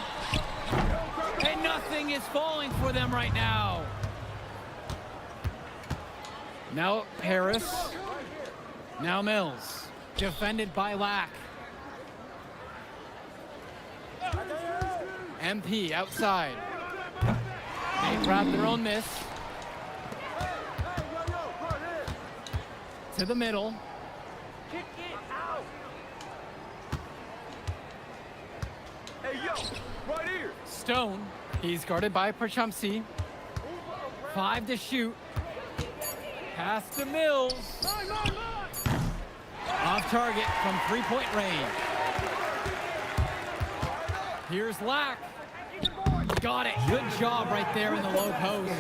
D: And nothing is falling for them right now. Now Harris. Now Mills. Defended by Lack. MP outside. They grab their own miss. To the middle. Stone, he's guarded by Perchumsky. 5 to shoot. Pass to Mills. Off target from three-point range. Here's Lack. Got it. Good job right there in the low post.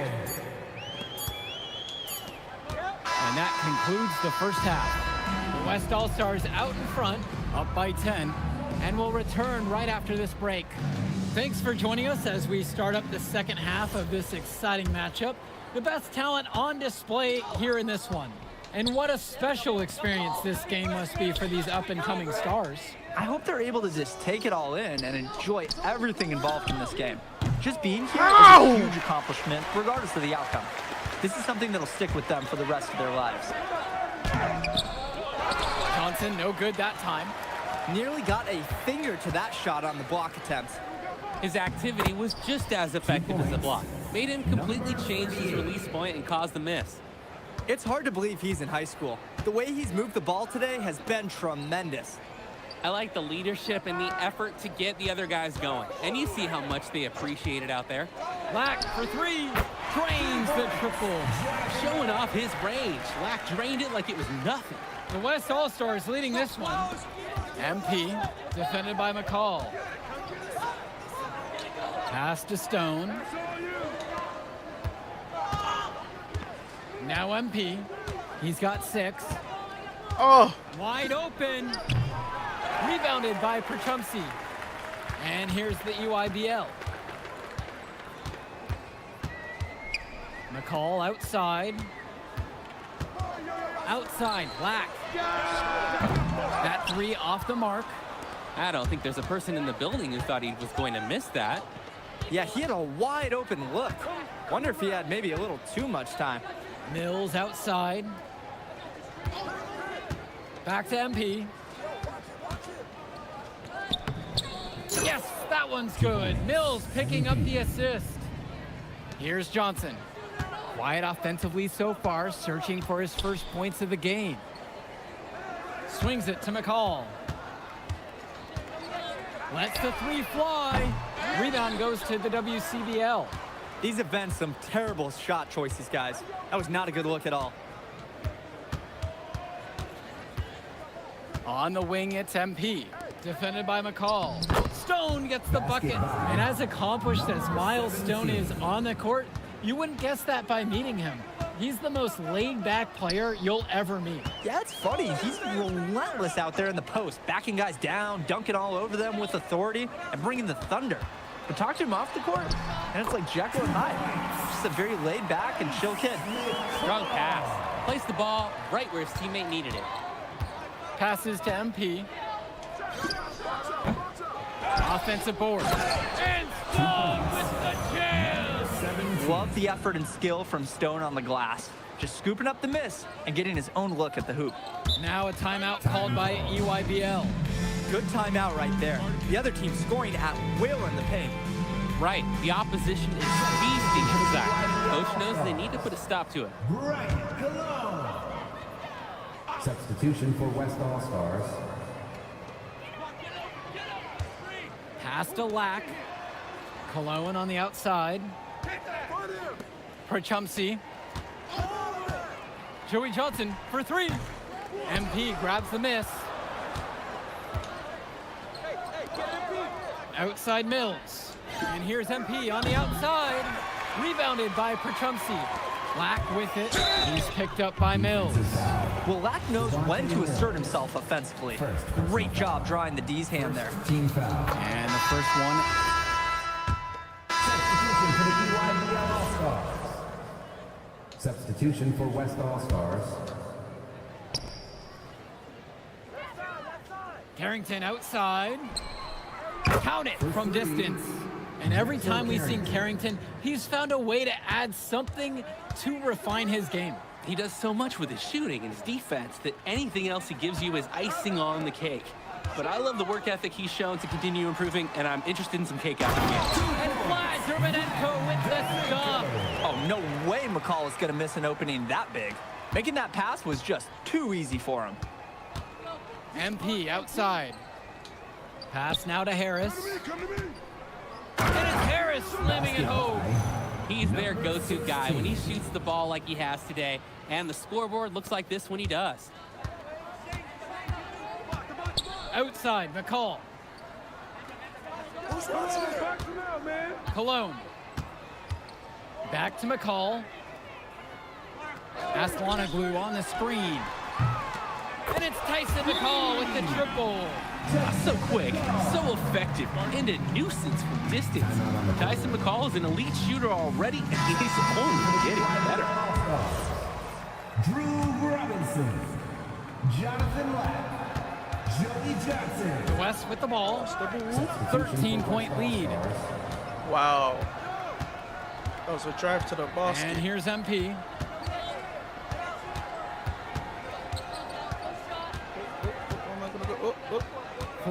D: And that concludes the first half. The West All-Stars out in front, up by 10, and will return right after this break. Thanks for joining us as we start up the second half of this exciting matchup. The best talent on display here in this one. And what a special experience this game must be for these up-and-coming stars.
F: I hope they're able to just take it all in and enjoy everything involved in this game. Just being here is a huge accomplishment, regardless of the outcome. This is something that'll stick with them for the rest of their lives.
D: Johnson, no good that time.
F: Nearly got a finger to that shot on the block attempt.
E: His activity was just as effective as the block. Made him completely change his release point and cause the miss.
F: It's hard to believe he's in high school. The way he's moved the ball today has been tremendous.
E: I like the leadership and the effort to get the other guys going. And you see how much they appreciate it out there.
D: Lack for three. Drains the triple.
E: Showing off his range. Lack drained it like it was nothing.
D: The West All-Stars leading this one. MP, defended by McCall. Pass to Stone. Now MP. He's got 6.
A: Oh!
D: Wide open. Rebounded by Perchumsey. And here's the EYBL. McCall outside. Outside, Lack. That 3 off the mark.
E: I don't think there's a person in the building who thought he was going to miss that.
F: Yeah, he had a wide open look. Wonder if he had maybe a little too much time.
D: Mills outside. Back to MP. Yes, that one's good. Mills picking up the assist. Here's Johnson. Quiet offensively so far, searching for his first points of the game. Swings it to McCall. Lets the 3 fly. Rebound goes to the WCBL.
F: These have been some terrible shot choices, guys. That was not a good look at all.
D: On the wing, it's MP. Defended by McCall. Stone gets the bucket. And as accomplished as Miles Stone is on the court, you wouldn't guess that by meeting him. He's the most laid-back player you'll ever meet.
F: Yeah, it's funny. He's relentless out there in the post, backing guys down, dunking all over them with authority, and bringing the thunder. But talk to him off the court, and it's like Jekyll and Hyde. Just a very laid-back and chill kid.
E: Strong pass. Placed the ball right where his teammate needed it.
D: Passes to MP. Offensive board. And Stone with the jam!
F: Love the effort and skill from Stone on the glass. Just scooping up the miss and getting his own look at the hoop.
D: Now a timeout called by EYBL.
F: Good timeout right there. The other team scoring at will in the paint.
E: Right, the opposition is feasting inside. Coach knows they need to put a stop to it.
I: Brian Cologne. Substitution for West All-Stars.
D: Pass to Lack. Cologne on the outside. Perchumsey. Joey Johnson for 3. MP grabs the miss. Outside Mills. And here's MP on the outside. Rebounded by Perchumsey. Lack with it. He's picked up by Mills.
F: Well, Lack knows when to assert himself offensively. Great job drawing the D's hand there.
I: Team foul.
D: And the first one.
I: Substitution for the EYBL All-Stars. Substitution for West All-Stars.
D: Carrington outside. Count it from distance. And every time we've seen Carrington, he's found a way to add something to refine his game.
E: He does so much with his shooting and his defense that anything else he gives you is icing on the cake. But I love the work ethic he's shown to continue improving, and I'm interested in some cake after the game.
D: And Vlad Derbenenko with the stop.
F: Oh, no way McCall is going to miss an opening that big. Making that pass was just too easy for him.
D: MP outside. Pass now to Harris. And it's Harris slamming it home.
E: He's their go-to guy when he shoots the ball like he has today, and the scoreboard looks like this when he does.
D: Outside, McCall. Cologne. Back to McCall. Aslanoglu on the screen. And it's Tyson McCall with the triple.
E: So quick, so effective, and a nuisance from distance. Tyson McCall is an elite shooter already, and he's only getting better.
I: Drew Robinson. Jonathan Lack. Joey Johnson.
D: The West with the ball. 13-point lead.
A: Wow. That was a drive to the basket.
D: And here's MP.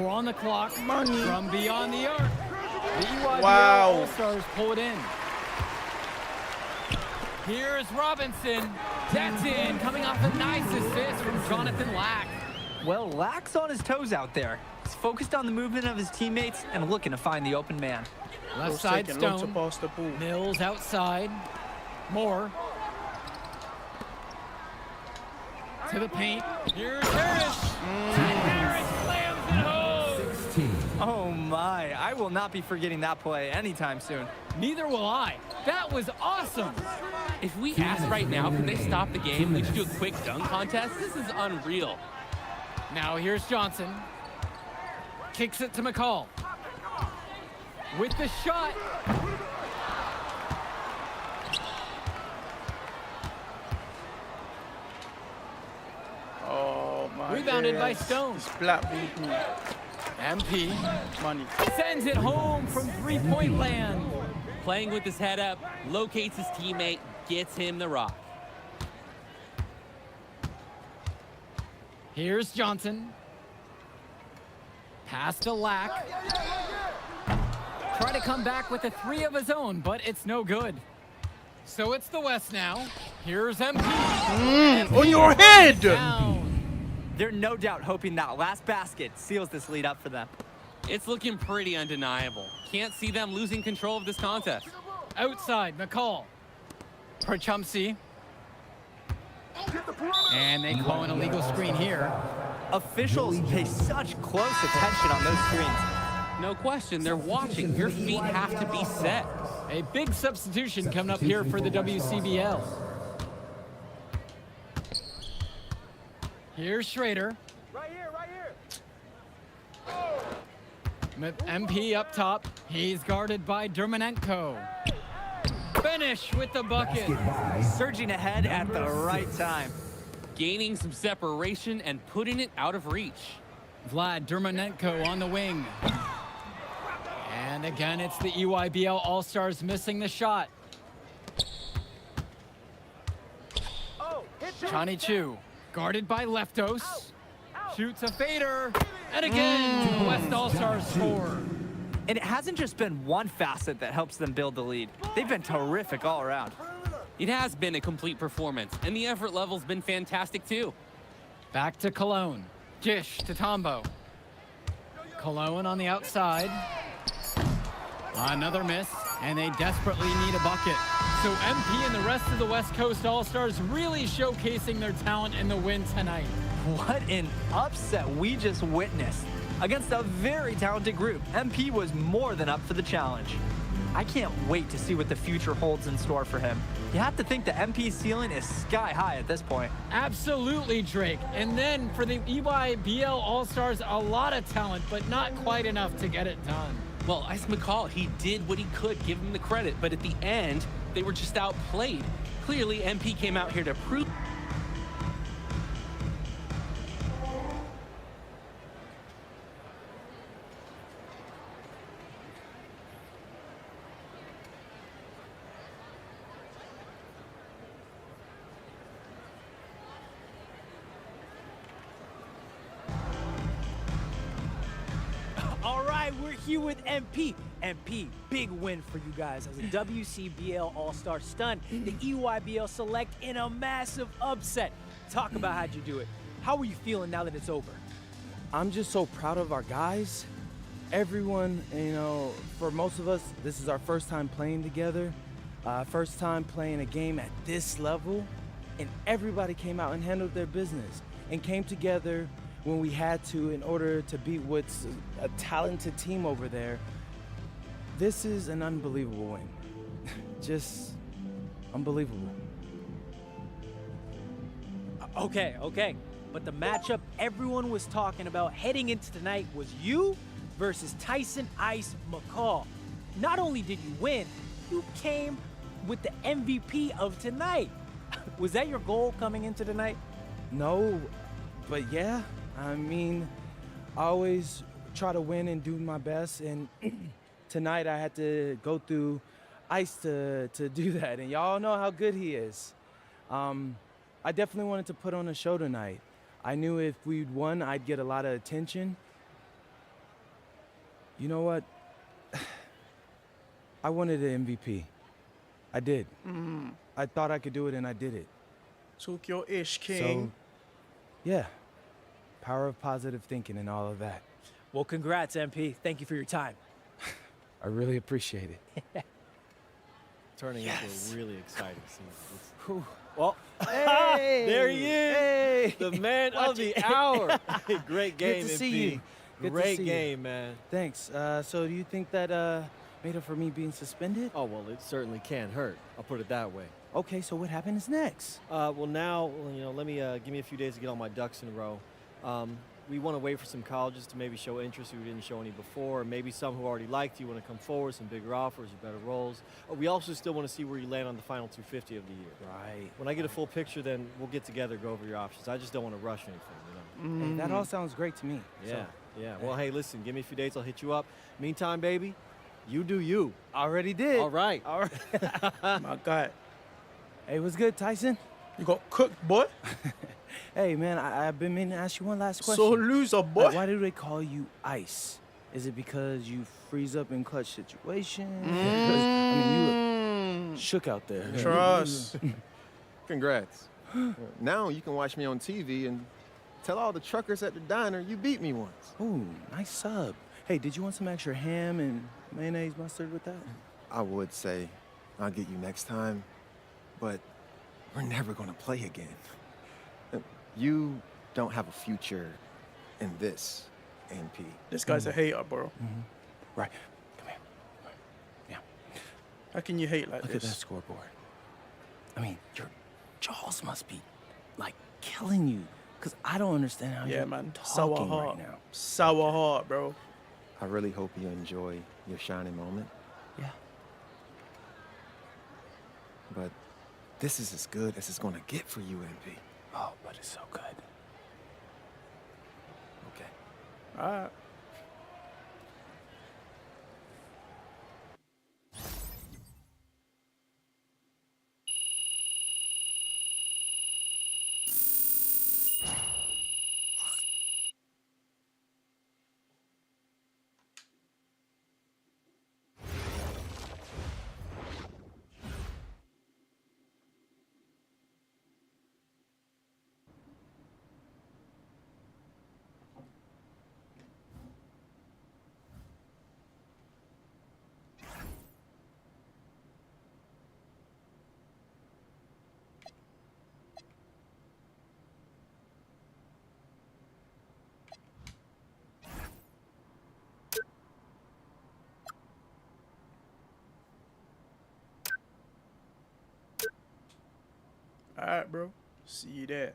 D: 4 on the clock.
A: Money.
D: From beyond the arc. The EYBL
A: Wow.
D: All-Stars pull it in. Here's Robinson. That's in, coming off a nice assist from Jonathan Lack.
F: Well, Lack's on his toes out there. He's focused on the movement of his teammates and looking to find the open man.
D: Left
A: Ball's
D: side
A: taking long to
D: Stone.
A: pass the ball.
D: Mills outside. Moore. To the paint. Here's Harris. And Harris slams it home.
I: 16.
F: Oh my, I will not be forgetting that play anytime soon.
D: Neither will I. That was awesome.
E: If we ask right now, can they stop the game? We should do a quick dunk contest. This is unreal.
D: Now here's Johnson. Kicks it to McCall. With the shot.
A: Oh my
D: Rebounded by
A: days.
D: Stone.
A: This black ball.
D: MP
A: Money.
D: sends it home from three-point land.
E: Playing with his head up, locates his teammate, gets him the rock.
D: Here's Johnson. Pass to Lack. Try to come back with a 3 of his own, but it's no good. So it's the West now. Here's MP.
A: On your head!
D: Down.
F: They're no doubt hoping that last basket seals this lead up for them.
E: It's looking pretty undeniable. Can't see them losing control of this contest.
D: Outside, McCall. For Chumsey. And they call an illegal screen here.
F: Officials pay such close attention on those screens.
E: No question, they're watching. Your feet have to be set.
D: A big substitution coming up here for the WCBL. Here's Schrader.
H: Right here, right here.
D: MP up top. He's guarded by Dermanenko. Finish with the bucket.
F: Surging ahead at the right time.
E: Gaining some separation and putting it out of reach.
D: Vlad Dermanenko on the wing. And again, it's the EYBL All-Stars missing the shot. Johnny Chu, guarded by Leftos. Shoots a fader. And again, the West All-Stars score.
F: And it hasn't just been one facet that helps them build the lead. They've been terrific all around.
E: It has been a complete performance, and the effort level's been fantastic too.
D: Back to Cologne. Dish to Tombo. Cologne on the outside. Another miss, and they desperately need a bucket. So MP and the rest of the West Coast All-Stars really showcasing their talent in the win tonight.
F: What an upset we just witnessed. Against a very talented group, MP was more than up for the challenge. I can't wait to see what the future holds in store for him. You have to think the MP ceiling is sky high at this point.
D: Absolutely, Drake. And then for the EYBL All-Stars, a lot of talent, but not quite enough to get it done.
E: Well, Ice McCall, he did what he could, give him the credit, but at the end, they were just outplayed. Clearly, MP came out here to prove.
N: All right, we're here with MP. MP, big win for you guys as a WCBL All-Star stunned the EYBL Select in a massive upset. Talk about how'd you do it. How are you feeling now that it's over?
C: I'm just so proud of our guys. Everyone, you know, for most of us, this is our first time playing together, first time playing a game at this level, and everybody came out and handled their business and came together when we had to in order to beat what's a talented team over there. This is an unbelievable win. Just unbelievable.
N: Okay. But the matchup everyone was talking about heading into tonight was you versus Tyson Ice McCall. Not only did you win, you came with the MVP of tonight. Was that your goal coming into tonight?
C: No, but yeah, I mean, I always try to win and do my best, and tonight I had to go through Ice to do that, and y'all know how good he is. I definitely wanted to put on a show tonight. I knew if we'd won, I'd get a lot of attention, You know what? I wanted an MVP. I did. I thought I could do it, and I did it.
A: Talk your ish, King.
C: So, yeah. Power of positive thinking and all of that.
N: Well, congrats, MP. Thank you for your time.
C: I really appreciate it.
H: Turning into a really exciting scene.
C: Whew.
H: Well,
C: Hey!
H: there he is,
C: Hey!
H: the man of the hour. Great game,
C: Good to
H: MP.
C: see you. Good to
H: Great
C: see you.
H: game, man.
C: Thanks. So do you think that made up for me being suspended?
H: Oh, well, it certainly can't hurt. I'll put it that way.
C: Okay, so what happens next?
H: Well, now, you know, let me give me a few days to get all my ducks in a row. We want to wait for some colleges to maybe show interest who didn't show any before, or maybe some who already liked you want to come forward, some bigger offers or better roles. We also still want to see where you land on the final 250 of the year.
C: Right.
H: When I get a full picture, then we'll get together, go over your options. I just don't want to rush anything, you know?
C: Hey, that all sounds great to me.
H: Yeah,
C: So,
H: yeah. Well, hey, listen, give me a few days, I'll hit you up. Meantime, baby, you do you.
C: already did.
H: All right.
C: All right.
A: My God.
C: Hey, what's good, Tyson?
A: You got cooked, boy.
C: Hey, man, I've been meaning to ask you one last question.
A: So loser, boy.
C: Like, why do they call you Ice? Is it because you freeze up in clutch situations? Because, I mean, you look shook out there.
A: Trust.
B: Congrats. Now you can watch me on TV and tell all the truckers at the diner you beat me once.
C: Ooh, nice sub. Hey, did you want some extra ham and mayonnaise mustard with that?
B: I would say I'll get you next time, but we're never gonna play again. You don't have a future in this, NP.
A: This guy's a hater, bro.
C: Right. Come here. Yeah.
A: How can you hate like
C: Look at that
A: this?
C: scoreboard. I mean, your jaws must be, like, killing you. Because I don't understand how
A: Yeah,
C: you're
A: man. Sour
C: talking
A: heart.
C: right now.
A: Sour heart, bro.
B: I really hope you enjoy your shining moment,
C: Yeah.
B: but this is as good as it's gonna get for you, NP.
C: Oh, but it's so good.
B: Okay.
A: All right. All right, bro. See you there.